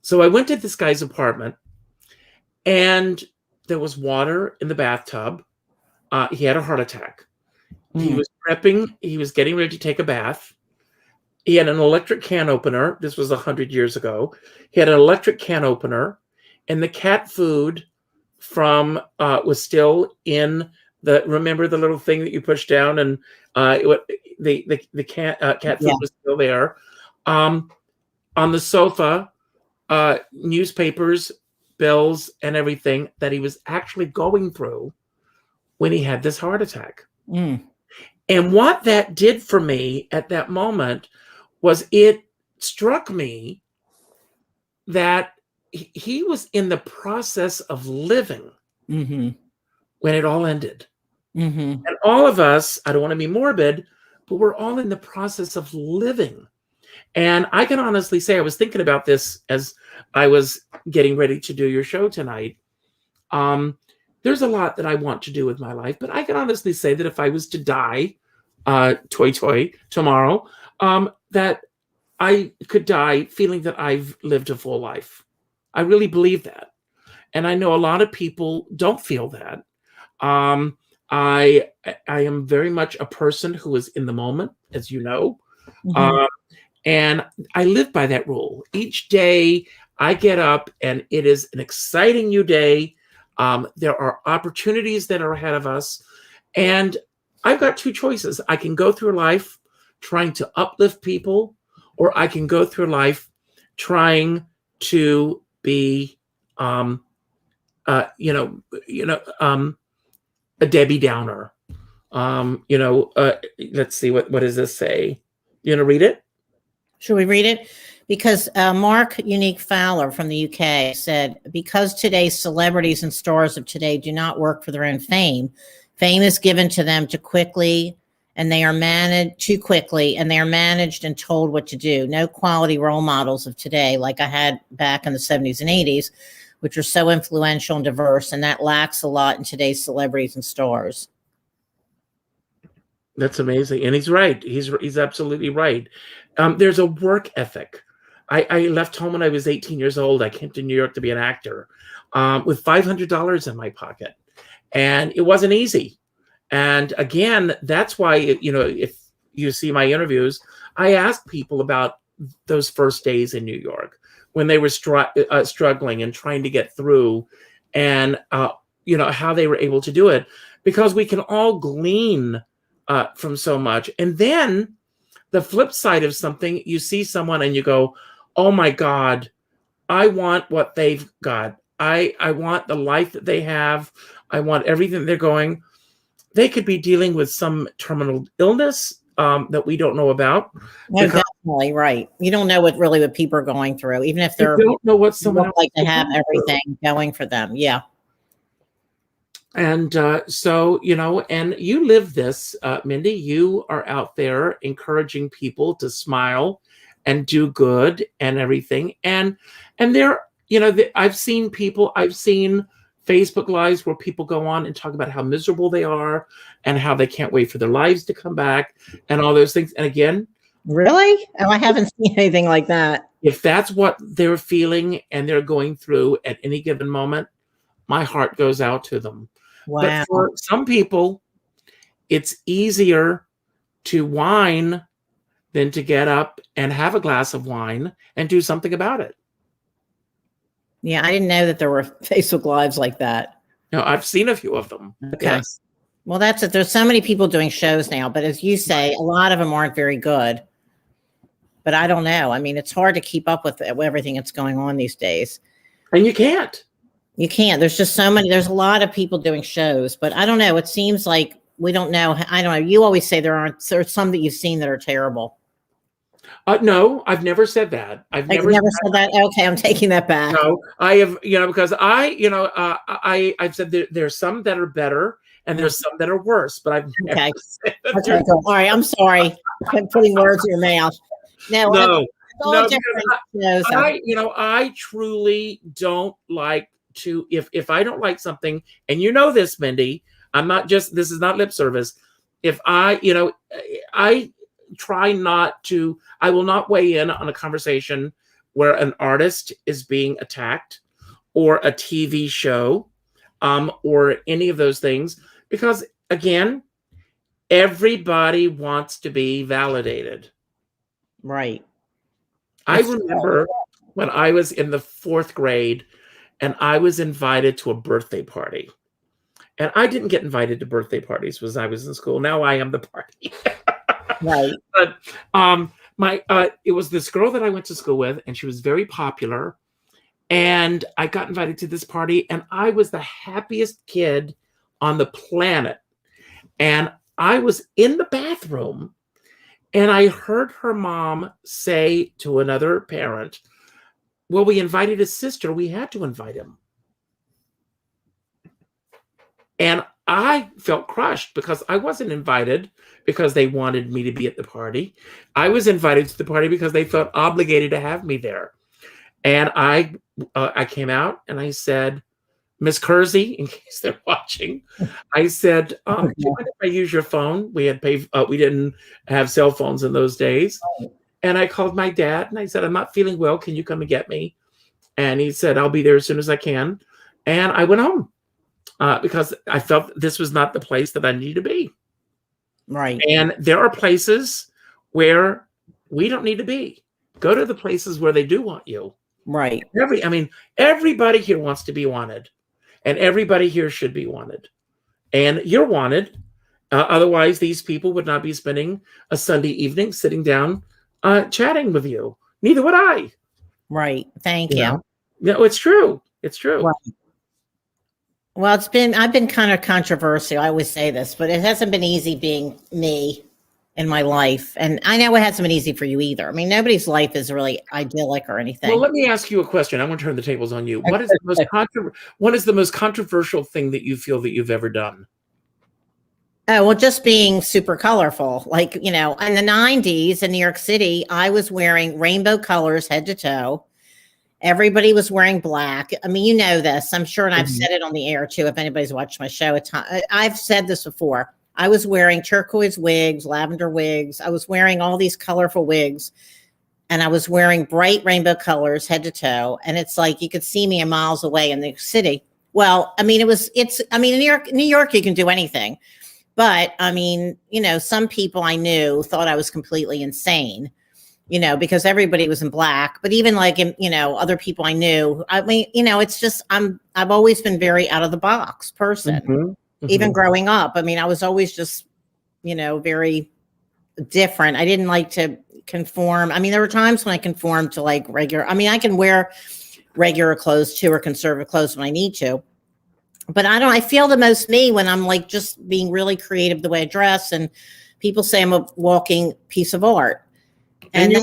So I went to this guy's apartment, and there was water in the bathtub. He had a heart attack. He Mm. was prepping, he was getting ready to take a bath. He had an electric can opener. This was 100 years ago. He had an electric can opener, and the cat food from was still in the, remember the little thing that you push down, and the cat food Yeah. was still there. On the sofa, newspapers, bills, and everything that he was actually going through when he had this heart attack. Mm. And what that did for me at that moment was it struck me that he was in the process of living Mhm. when it all ended. Mhm. And all of us, I don't want to be morbid, but we're all in the process of living. And I can honestly say, I was thinking about this as I was getting ready to do your show tonight. There's a lot that I want to do with my life, but I can honestly say that if I was to die, tomorrow, that I could die feeling that I've lived a full life. I really believe that. And I know a lot of people don't feel that. Um, I I am very much a person who is in the moment, as you know. Mhm. Uh, and I live by that rule. Each day I get up and it is an exciting new day. There are opportunities that are ahead of us. And I've got two choices. I can go through life trying to uplift people, or I can go through life trying to be, um, uh, you know, you know, um, a Debbie Downer. You know, let's see, what does this say? You gonna read it? Should we read it? Because Mark Unique Fowler from the UK said, because today's celebrities and stars of today do not work for their own fame, fame is given to them too quickly, and they are managed too quickly, and they are managed and told what to do. No quality role models of today, like I had back in the 70s and 80s, which are so influential and diverse, and that lacks a lot in today's celebrities and stars. That's amazing, and he's right. He's absolutely right. There's a work ethic. I left home when I was 18 years old. I came to New York to be an actor, with $500 in my pocket, and it wasn't easy. And again, that's why, you know, if you see my interviews, I ask people about those first days in New York when they were struggling and trying to get through, and how they were able to do it, because we can all glean from so much. And then the flip side of something, you see someone and you go, oh my God, I want what they've got. I want the life that they have. I want everything they're going. They could be dealing with some terminal illness that we don't know about. No, definitely right. You don't know what people are going through, even if they're don't know what someone else like to have everything going for them. Yeah. And so, and you live this, Mindy. You are out there encouraging people to smile and do good and everything. And there, I've seen Facebook Lives where people go on and talk about how miserable they are and how they can't wait for their lives to come back and all those things. And again, really? Oh, I haven't seen anything like that. If that's what they're feeling and they're going through at any given moment, my heart goes out to them. Wow. But for some people, it's easier to whine than to get up and have a glass of wine and do something about it. Yeah, I didn't know that there were Facebook Lives like that. No, I've seen a few of them. Okay. Yes. Well, that's it. There's so many people doing shows now, but as you say, a lot of them aren't very good. But I don't know. I mean, it's hard to keep up with everything that's going on these days. And you can't. You can't. There's just so many. There's a lot of people doing shows, but I don't know. It seems like we don't know. I don't know. You always say there's some that you've seen that are terrible. No, I've never said that. I've never said that. Okay, I'm taking that back. No, I have, because I've said there's some that are better and there's some that are worse, but I've never said that. Okay, cool. All right, I'm sorry. I'm putting words in your mouth. No. I truly don't like to, if I don't like something, and this, Mindy, this is not lip service. If I try not to, I will not weigh in on a conversation where an artist is being attacked or a TV show or any of those things, because again, everybody wants to be validated. Right. I remember when I was in the 4th grade and I was invited to a birthday party. And I didn't get invited to birthday parties when I was in school. Now I am the party. Right. But it was this girl that I went to school with, and she was very popular. And I got invited to this party, and I was the happiest kid on the planet. And I was in the bathroom, and I heard her mom say to another parent, well, we invited his sister. We had to invite him. And I felt crushed because I wasn't invited because they wanted me to be at the party. I was invited to the party because they felt obligated to have me there. And I came out and I said, Miss Kersey, in case they're watching, I said, do you mind if I use your phone? We didn't have cell phones in those days. And I called my dad and I said, I'm not feeling well. Can you come and get me? And he said, I'll be there as soon as I can. And I went home because I felt this was not the place that I needed to be. Right. And there are places where we don't need to be. Go to the places where they do want you. Right. Everybody here wants to be wanted. And everybody here should be wanted. And you're wanted. Otherwise, these people would not be spending a Sunday evening sitting down chatting with you. Neither would I. Right. Thank you. No, it's true. It's true. Right. Well, I've been kind of controversial. I always say this, but it hasn't been easy being me in my life. And I know it hasn't been easy for you either. I mean, nobody's life is really idyllic or anything. Well, let me ask you a question. I want to turn the tables on you. What is the most controversial thing that you feel that you've ever done? Oh, well, just being super colorful. Like, in the 90s in New York City, I was wearing rainbow colors head to toe. Everybody was wearing black. I mean, you know this, I'm sure, and I've said it on the air too. If anybody's watched my show, I've said this before. I was wearing turquoise wigs, lavender wigs. I was wearing all these colorful wigs, and I was wearing bright rainbow colors head to toe. And it's like you could see me a miles away in the city. Well, I mean, in New York, you can do anything. But I mean, some people I knew thought I was completely insane. because everybody was in black, but even like, other people I knew, I mean, it's just, I've always been very out of the box person, even growing up. I mean, I was always just, very different. I didn't like to conform. I mean, there were times when I conformed to like regular, I mean, I can wear regular clothes too, or conservative clothes when I need to, but I feel the most me when I'm like just being really creative the way I dress, and people say I'm a walking piece of art. And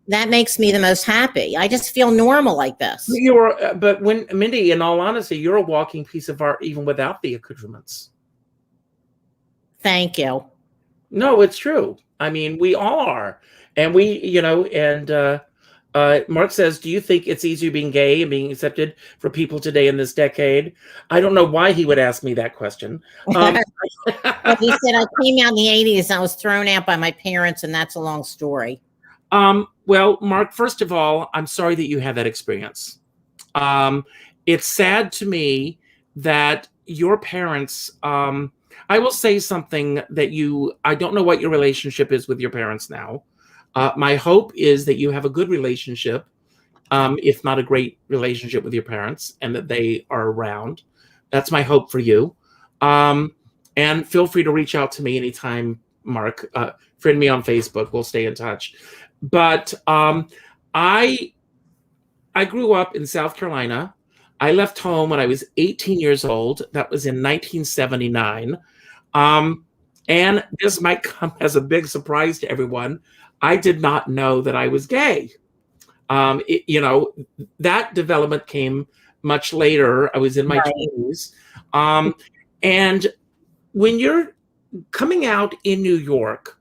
that makes me the most happy. I just feel normal like this. But when, Mindy, in all honesty, you're a walking piece of art even without the accoutrements. Thank you. No, it's true. I mean, we all are. And Mark says, do you think it's easier being gay and being accepted for people today in this decade? I don't know why he would ask me that question. Well, he said, I came out in the 80s. I was thrown out by my parents, and that's a long story. Well, Mark, first of all, I'm sorry that you had that experience. It's sad to me that your parents, I will say something that I don't know what your relationship is with your parents now. My hope is that you have a good relationship, if not a great relationship with your parents, and that they are around. That's my hope for you. And feel free to reach out to me anytime, Mark. Friend me on Facebook. We'll stay in touch. But I grew up in South Carolina. I left home when I was 18 years old. That was in 1979. And this might come as a big surprise to everyone. I did not know that I was gay. That development came much later. I was in my 20s. And when you're coming out in New York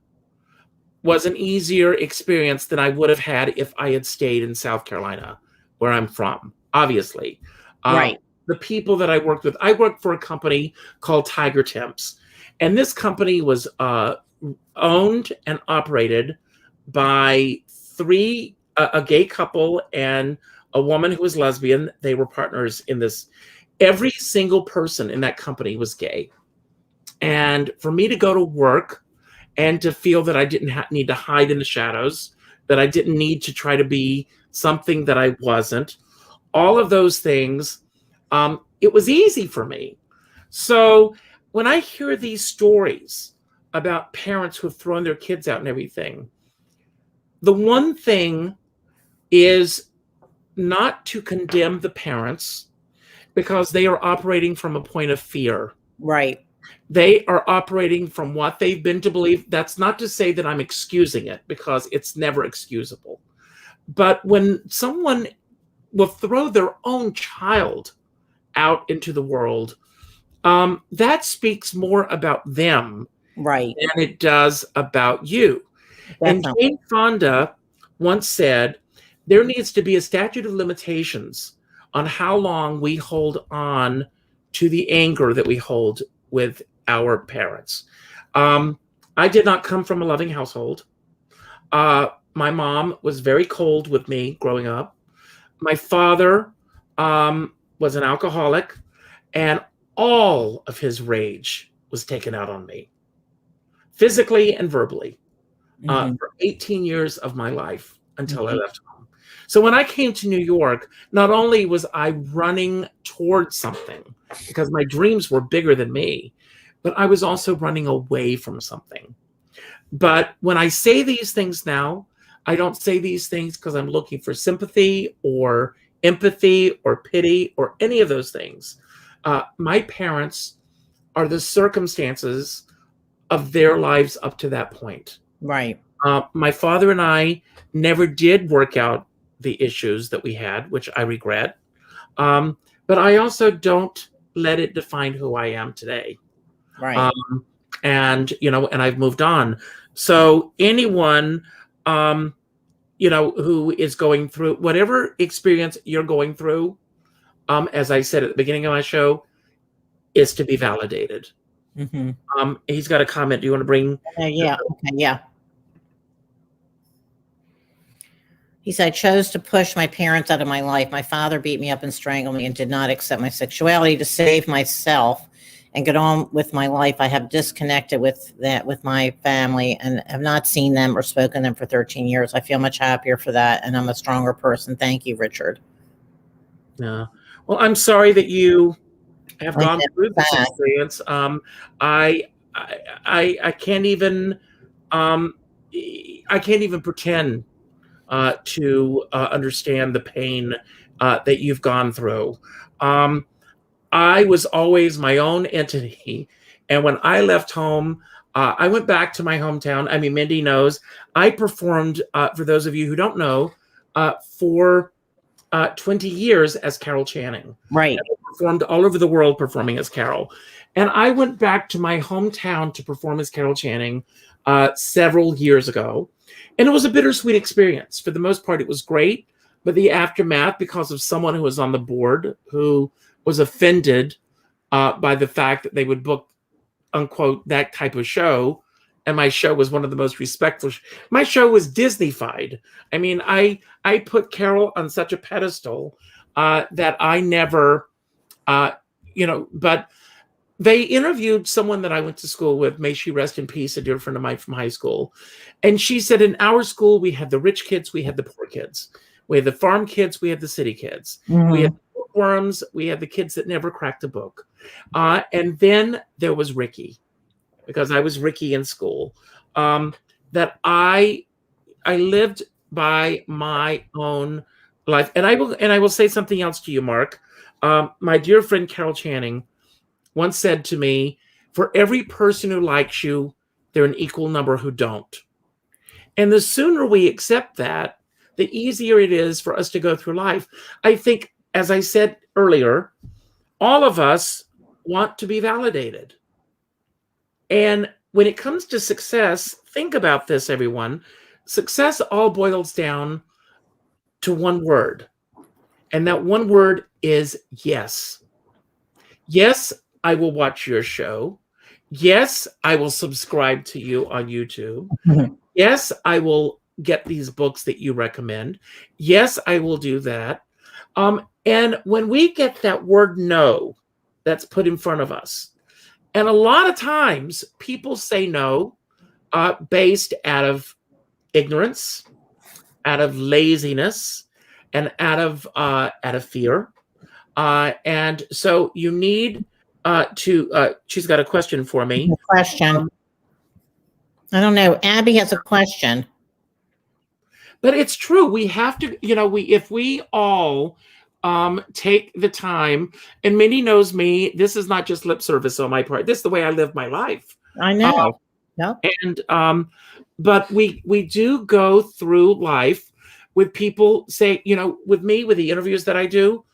was an easier experience than I would have had if I had stayed in South Carolina, where I'm from, obviously. The people that I worked for a company called Tiger Temps. And this company was owned and operated by a gay couple and a woman who was lesbian. They were partners in this. Every single person in that company was gay. And for me to go to work and to feel that I didn't need to hide in the shadows, that I didn't need to try to be something that I wasn't, all of those things, it was easy for me. So when I hear these stories about parents who have thrown their kids out and everything, the one thing is not to condemn the parents, because they are operating from a point of fear. Right. They are operating from what they've been to believe. That's not to say that I'm excusing it, because it's never excusable. But when someone will throw their own child out into the world, that speaks more about them than it does about you. Definitely. And Jane Fonda once said, there needs to be a statute of limitations on how long we hold on to the anger that we hold with our parents. I did not come from a loving household. My mom was very cold with me growing up. My father was an alcoholic, and all of his rage was taken out on me, physically and verbally, for 18 years of my life until I left home. So when I came to New York, not only was I running towards something, because my dreams were bigger than me, but I was also running away from something. But when I say these things now, I don't say these things because I'm looking for sympathy or empathy or pity or any of those things. My parents are the circumstances of their lives up to that point. Right. My father and I never did work out the issues that we had, which I regret. But I also don't let it define who I am today. Right. And I've moved on. So anyone, who is going through whatever experience you're going through, as I said at the beginning of my show, is to be validated. He's got a comment. Do you want to bring? Yeah. Okay. Yeah. He said, I chose to push my parents out of my life. My father beat me up and strangled me and did not accept my sexuality. To save myself and get on with my life. I have disconnected with my family and have not seen them or spoken to them for 13 years. I feel much happier for that, and I'm a stronger person. Thank you, Richard. Yeah. Well, I'm sorry that you have gone through this Back. experience. I can't even I can't even pretend to understand the pain that you've gone through. I was always my own entity, and when I left home, I went back to my hometown. I mean, Mindy knows I performed. For those of you who don't know, for 20 years as Carol Channing. Right. And I performed all over the world performing as Carol. And I went back to my hometown to perform as Carol Channing several years ago. And it was a bittersweet experience. For the most part, it was great. But the aftermath, because of someone who was on the board who was offended by the fact that they would book, unquote, that type of show, and my show was one of the most respectful. My show was Disney-fied. I mean, I put Carol on such a pedestal that I never, but they interviewed someone that I went to school with, may she rest in peace, a dear friend of mine from high school. And she said, in our school, we had the rich kids, we had the poor kids. We had the farm kids, we had the city kids. Mm-hmm. We had the bookworms, we had the kids that never cracked a book. And then there was Ricky, because I was Ricky in school, that I lived by my own life. And I will say something else to you, Mark. My dear friend Carol Channing once said to me, for every person who likes you, there are an equal number who don't. And the sooner we accept that, the easier it is for us to go through life. I think, as I said earlier, all of us want to be validated. And when it comes to success, think about this, everyone. Success all boils down to one word. And that one word is yes. Yes, I will watch your show. Yes, I will subscribe to you on YouTube. Mm-hmm. Yes, I will get these books that you recommend. Yes, I will do that. And when we get that word no, that's put in front of us, and a lot of times people say no based out of ignorance, out of laziness, and out of fear. And so you need to. She's got a question for me. Question. I don't know. Abby has a question. But it's true. We have to. If we all take the time, and Mindy knows me, this is not just lip service on my part. This is the way I live my life. I know. Yep. And but we do go through life with people say, with me, with the interviews that I do,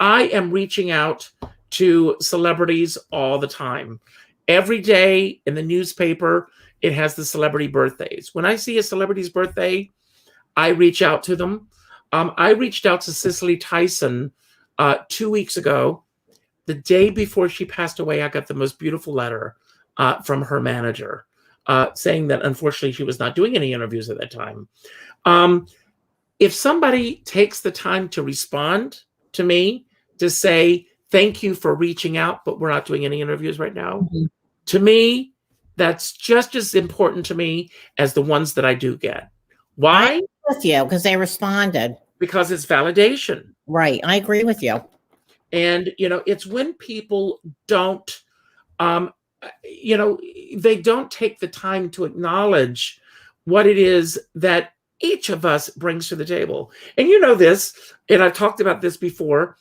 I am reaching out to celebrities all the time. Every day in the newspaper, it has the celebrity birthdays. When I see a celebrity's birthday, I reach out to them. I reached out to Cicely Tyson 2 weeks ago. The day before she passed away, I got the most beautiful letter from her manager saying that unfortunately she was not doing any interviews at that time. If somebody takes the time to respond to me to say, thank you for reaching out, but we're not doing any interviews right now, mm-hmm. To me, that's just as important to me as the ones that I do get. Why? I agree with you, because they responded. Because it's validation. Right. I agree with you. And, it's when people don't, they don't take the time to acknowledge what it is that each of us brings to the table. And you know this, and I've talked about this before.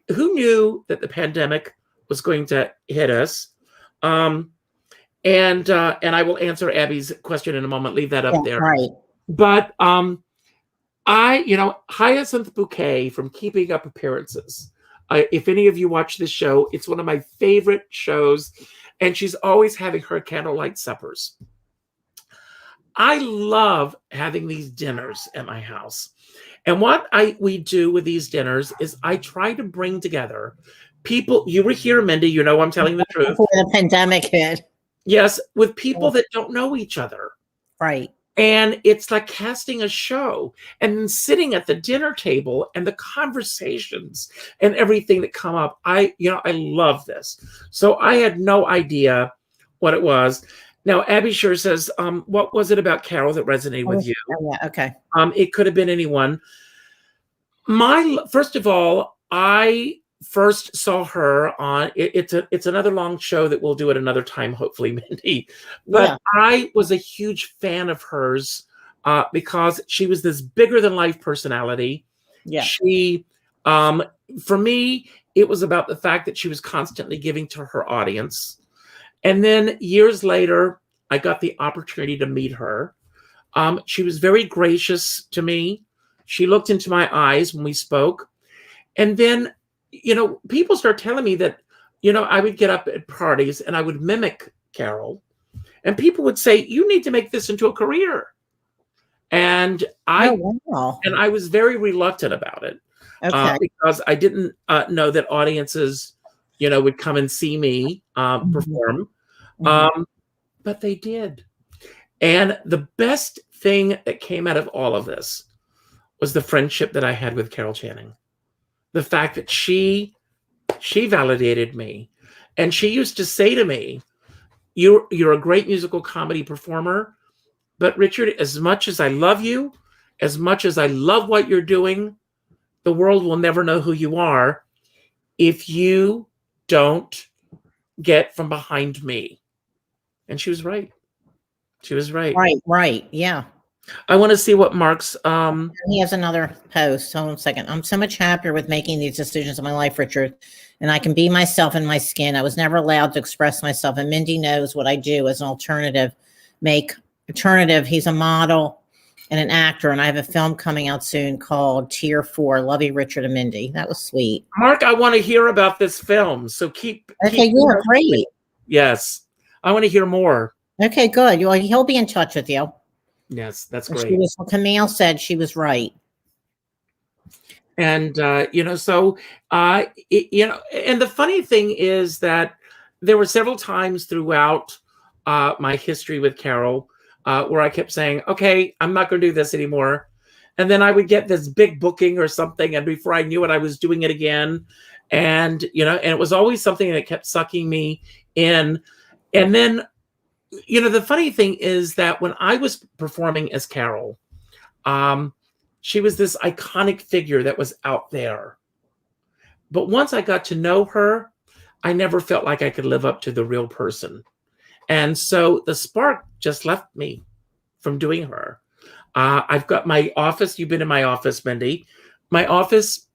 Who knew that the pandemic was going to hit us? And I will answer Abby's question in a moment. Leave that up there. Right. But Hyacinth Bouquet from Keeping Up Appearances. If any of you watch this show, it's one of my favorite shows, and she's always having her candlelight suppers. I love having these dinners at my house. And what we do with these dinners is I try to bring together people. You were here, Mindy. I'm telling the truth. Before the pandemic hit. Yes, with people that don't know each other. Right. And it's like casting a show and then sitting at the dinner table and the conversations and everything that come up. I love this. So I had no idea what it was. Now, Abby Sure says, what was it about Carol that resonated with you? Oh, yeah, okay. It could have been anyone. First of all, I first saw her on it's another long show that we'll do at another time, hopefully, Mindy. But Yeah. I was a huge fan of hers because she was this bigger than life personality. Yeah. She, for me, it was about the fact that she was constantly giving to her audience. And then years later, I got the opportunity to meet her. She was very gracious to me. She looked into my eyes when we spoke. And then, people start telling me that, I would get up at parties and I would mimic Carol. And people would say, you need to make this into a career. And I was very reluctant about it. Okay. Because I didn't know that audiences, would come and see me perform. But they did. And the best thing that came out of all of this was the friendship that I had with Carol Channing. The fact that she validated me. And she used to say to me, you're a great musical comedy performer, but Richard, as much as I love you, as much as I love what you're doing, the world will never know who you are if you don't get from behind me. And she was right. She was right. Right. Yeah. I want to see what Mark's he has another post. Hold on a second. I'm so much happier with making these decisions in my life, Richard, and I can be myself in my skin. I was never allowed to express myself, and Mindy knows what I do as an alternative. He's a model and an actor, and I have a film coming out soon called Tier 4, Love You, Richard and Mindy. That was sweet. Mark, I want to hear about this film. So keep great. Yes. I want to hear more. Okay, good. Well, he'll be in touch with you. Yes, that's great. Camille said she was right. And, and the funny thing is that there were several times throughout my history with Carol where I kept saying, okay, I'm not going to do this anymore. And then I would get this big booking or something. And before I knew it, I was doing it again. And, and it was always something that kept sucking me in. And then, the funny thing is that when I was performing as Carol, she was this iconic figure that was out there. But once I got to know her, I never felt like I could live up to the real person. And so the spark just left me from doing her. I've got my office. You've been in my office, Mindy. My office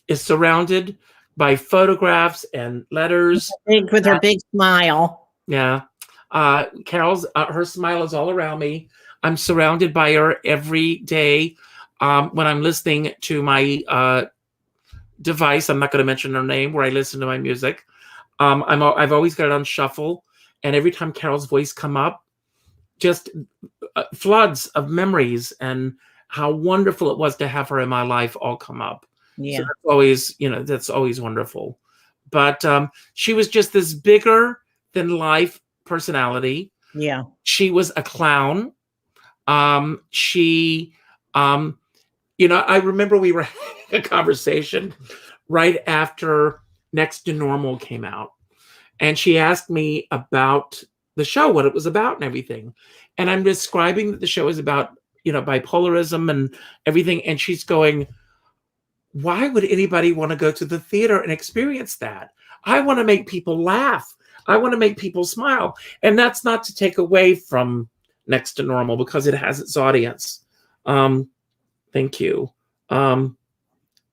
is surrounded by photographs and letters. With her big smile. Yeah. Carol's, her smile is all around me. I'm surrounded by her every day. When I'm listening to my device, I'm not going to mention her name, where I listen to my music. I've always got it on shuffle. And every time Carol's voice come up, just floods of memories and how wonderful it was to have her in my life all come up. Yeah. So that's always wonderful. But she was just this bigger than life personality. Yeah. She was a clown. I remember we were having a conversation right after Next to Normal came out. And she asked me about the show, what it was about and everything. And I'm describing that the show is about, bipolarism and everything. And she's going, why would anybody want to go to the theater and experience that? I want to make people laugh. I want to make people smile. And that's not to take away from Next to Normal, because it has its audience. Thank you. March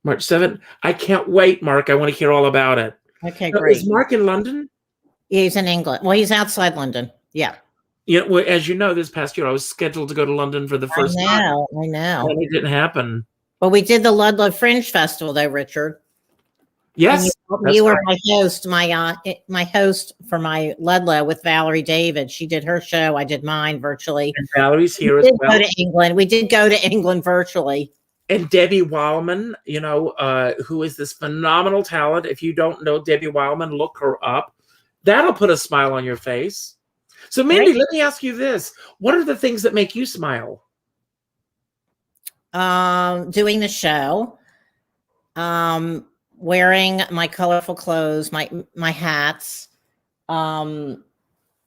7th. I can't wait, Mark. I want to hear all about it. Okay, great. Is Mark in London? He's in England. Well, he's outside London. Yeah. Well, as you know, this past year I was scheduled to go to London for the first time. I know. And it didn't happen. Well, we did the Ludlow Fringe Festival, though, Richard. Yes, you were my host, my host for my Ludlow with Valerie David. She did her show. I did mine virtually. And Valerie's here as well. We did go to England virtually. And Debbie Wildman, who is this phenomenal talent. If you don't know Debbie Wildman, look her up. That'll put a smile on your face. So, Mindy, let me ask you this. What are the things that make you smile? Doing the show, wearing my colorful clothes, my hats.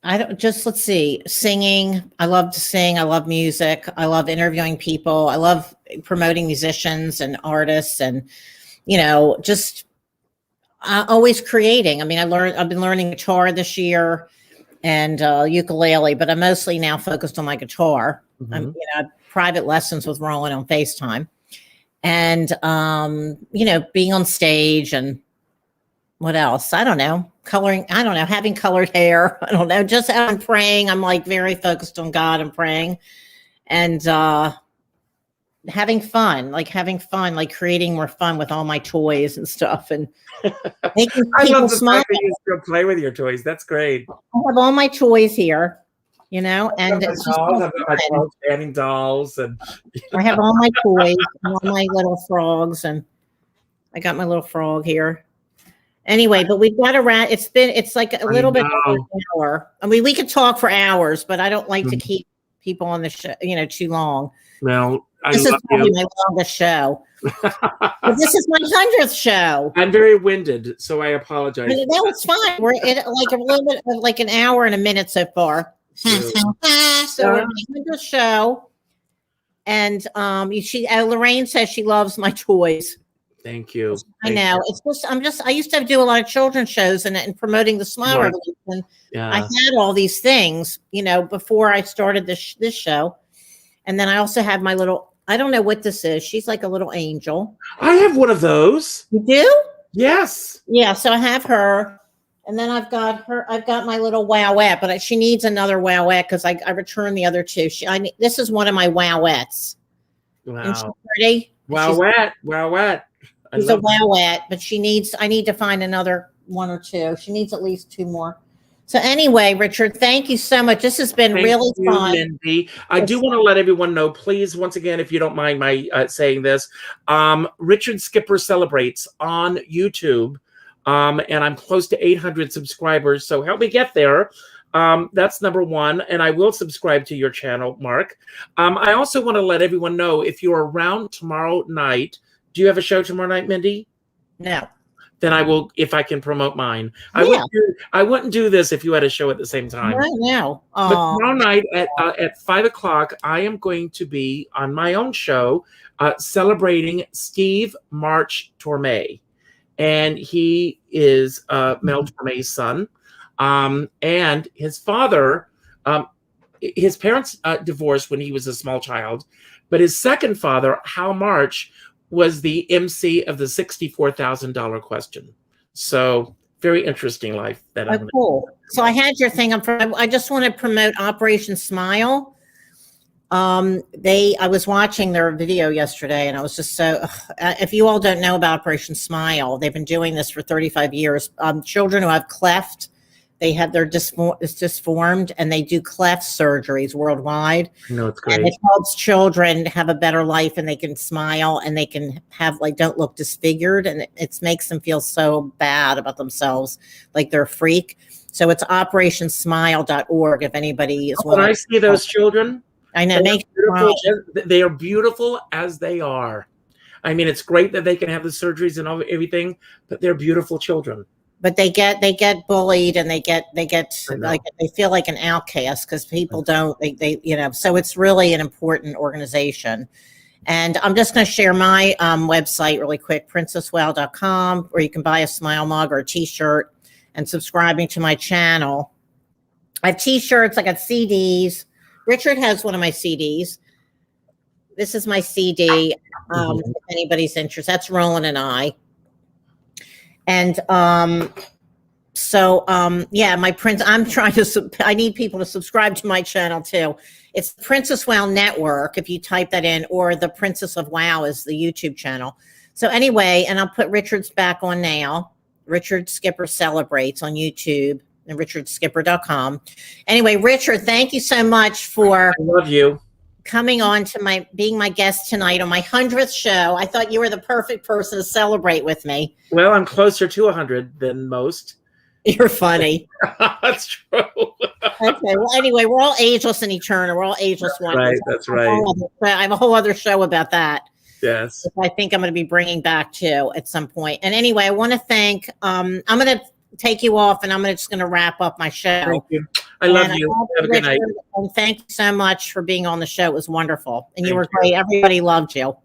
Let's see, singing. I love to sing. I love music. I love interviewing people. I love promoting musicians and artists, and just always creating. I mean, I've been learning guitar this year and ukulele, but I'm mostly now focused on my guitar. I'm, private lessons with Roland on FaceTime, and being on stage, and what else? I don't know. Coloring. I don't know. Having colored hair. I don't know. Just I'm praying. I'm like very focused on God and praying, and having fun, like creating more fun with all my toys and stuff, and making I people love the smile. fact that you still play with your toys. That's great. I have all my toys here, and it's just dolls. I've got my 12 standing dolls, and I have all my toys, and all my little frogs, and I got my little frog here. Anyway, but we've got around. It's like a little bit over an hour. I mean, we could talk for hours, but I don't like to keep people on the show, too long. Well, this is probably my longest show. But this is my 100th show. I'm very winded, so I apologize. No, it's fine. We're at like a little bit of like an hour and a minute so far. So we're making the show, and Lorraine says she loves my toys. Thank you. I know. It's just I used to do a lot of children's shows and promoting the Smile Revolution. Yeah. I had all these things, before I started this show. And then I also have my little, I don't know what this is. She's like a little angel. I have one of those. You do? Yes. Yeah. So I have her. And then I've got my little wowette, but she needs another wowette because I returned the other two. This is one of my wowettes. Wow. Isn't she pretty? Wowette. She's a wowette, but I need to find another one or two. She needs at least two more. So anyway, Richard, thank you so much. This has been really fun. Mindy. I do want to let everyone know, please, once again, if you don't mind my saying this, Richard Skipper Celebrates on YouTube, and I'm close to 800 subscribers, so help me get there. That's number one, and I will subscribe to your channel, Mark. I also want to let everyone know, if you're around tomorrow night, do you have a show tomorrow night, Mindy? No. Then I will, if I can promote mine. Yeah. I wouldn't do this if you had a show at the same time. No. But tomorrow night at 5 o'clock, I am going to be on my own show celebrating Steve March Torme. And he is Mel Torme's son. And his father, his parents divorced when he was a small child. But his second father, Hal March, was the MC of the $64,000 question. So very interesting life. Cool. So I had your thing. I just want to promote Operation Smile. I was watching their video yesterday, and I was just so. If you all don't know about Operation Smile, they've been doing this for 35 years. Children who have cleft. They have their disformed, and they do cleft surgeries worldwide. No, it's great. And it helps children have a better life, and they can smile, and they can have don't look disfigured, and it makes them feel so bad about themselves, like they're a freak. So it's operationsmile.org if anybody is. When I see those children, I know they are beautiful as they are. I mean, it's great that they can have the surgeries and everything, but they're beautiful children. But they get bullied, and they get like they feel like an outcast because people don't so it's really an important organization. And I'm just going to share my website really quick, princesswell.com, where you can buy a smile mug or a t-shirt, and subscribing to my channel. I have t-shirts, I got CDs. Richard has one of my CDs. This is my CD. If anybody's interested, that's Roland and I. And my prince, I need people to subscribe to my channel too. It's Princess Wow Network, if you type that in, or the Princess of Wow is the YouTube channel. So anyway, and I'll put Richard's back on now. Richard Skipper Celebrates on YouTube and richardskipper.com. Anyway, Richard, thank you so much for I love you. Coming on to being my guest tonight on my 100th show. I thought you were the perfect person to celebrate with me. Well, I'm closer to 100 than most. You're funny. That's true. Okay. Well, anyway, we're all ageless and eternal. We're all ageless wonders. Right. That's right. I have a whole other show about that. Yes. I think I'm going to be bringing back too at some point. And anyway, I want to thank. I'm going to take you off, and I'm just going to wrap up my show. Thank you. I love you. Have a good night. And thank you so much for being on the show. It was wonderful, and you were great. Everybody loved you.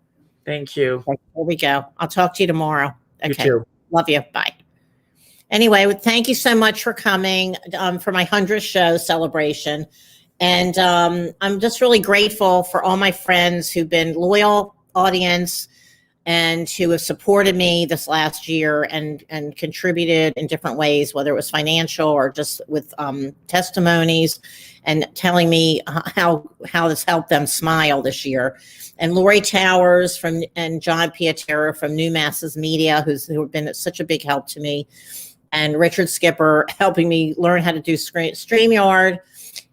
Thank you. Okay, here we go. I'll talk to you tomorrow. Okay. You too. Love you. Bye. Anyway, thank you so much for coming for my 100th show celebration. And I'm just really grateful for all my friends who've been loyal audience and who have supported me this last year and contributed in different ways, whether it was financial or just with testimonies and telling me how this helped them smile this year. And Lori Towers and John Piatera from New Masses Media, who have been such a big help to me, and Richard Skipper helping me learn how to do StreamYard,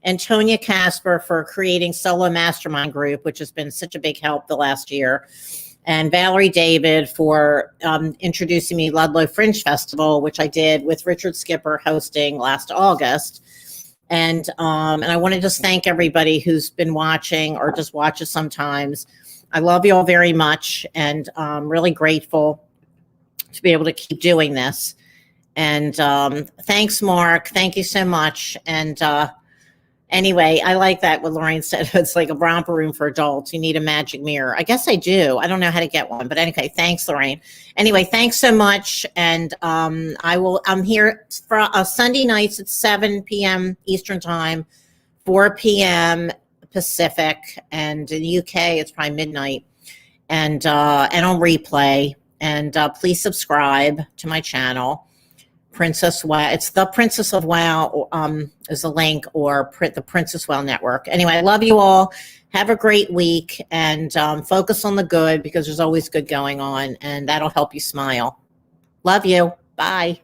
and Tonya Casper for creating Solo Mastermind Group, which has been such a big help the last year, and Valerie David for introducing me Ludlow Fringe Festival, which I did with Richard Skipper hosting last August. And I want to just thank everybody who's been watching or just watches sometimes. I love you all very much, and I'm really grateful to be able to keep doing this. And thanks, Mark. Thank you so much. And anyway, I like that what Lorraine said. It's like a romper room for adults. You need a magic mirror. I guess I do. I don't know how to get one, but anyway, thanks, Lorraine. Anyway, thanks so much. And I'm here for Sunday nights at 7 p.m. Eastern time, 4 p.m. Pacific, and in the UK it's probably midnight. And on replay. And please subscribe to my channel. Princess Wow. It's the Princess of Wow is the link, or the Princess Wow Network. Anyway, I love you all. Have a great week, and focus on the good, because there's always good going on, and that'll help you smile. Love you. Bye.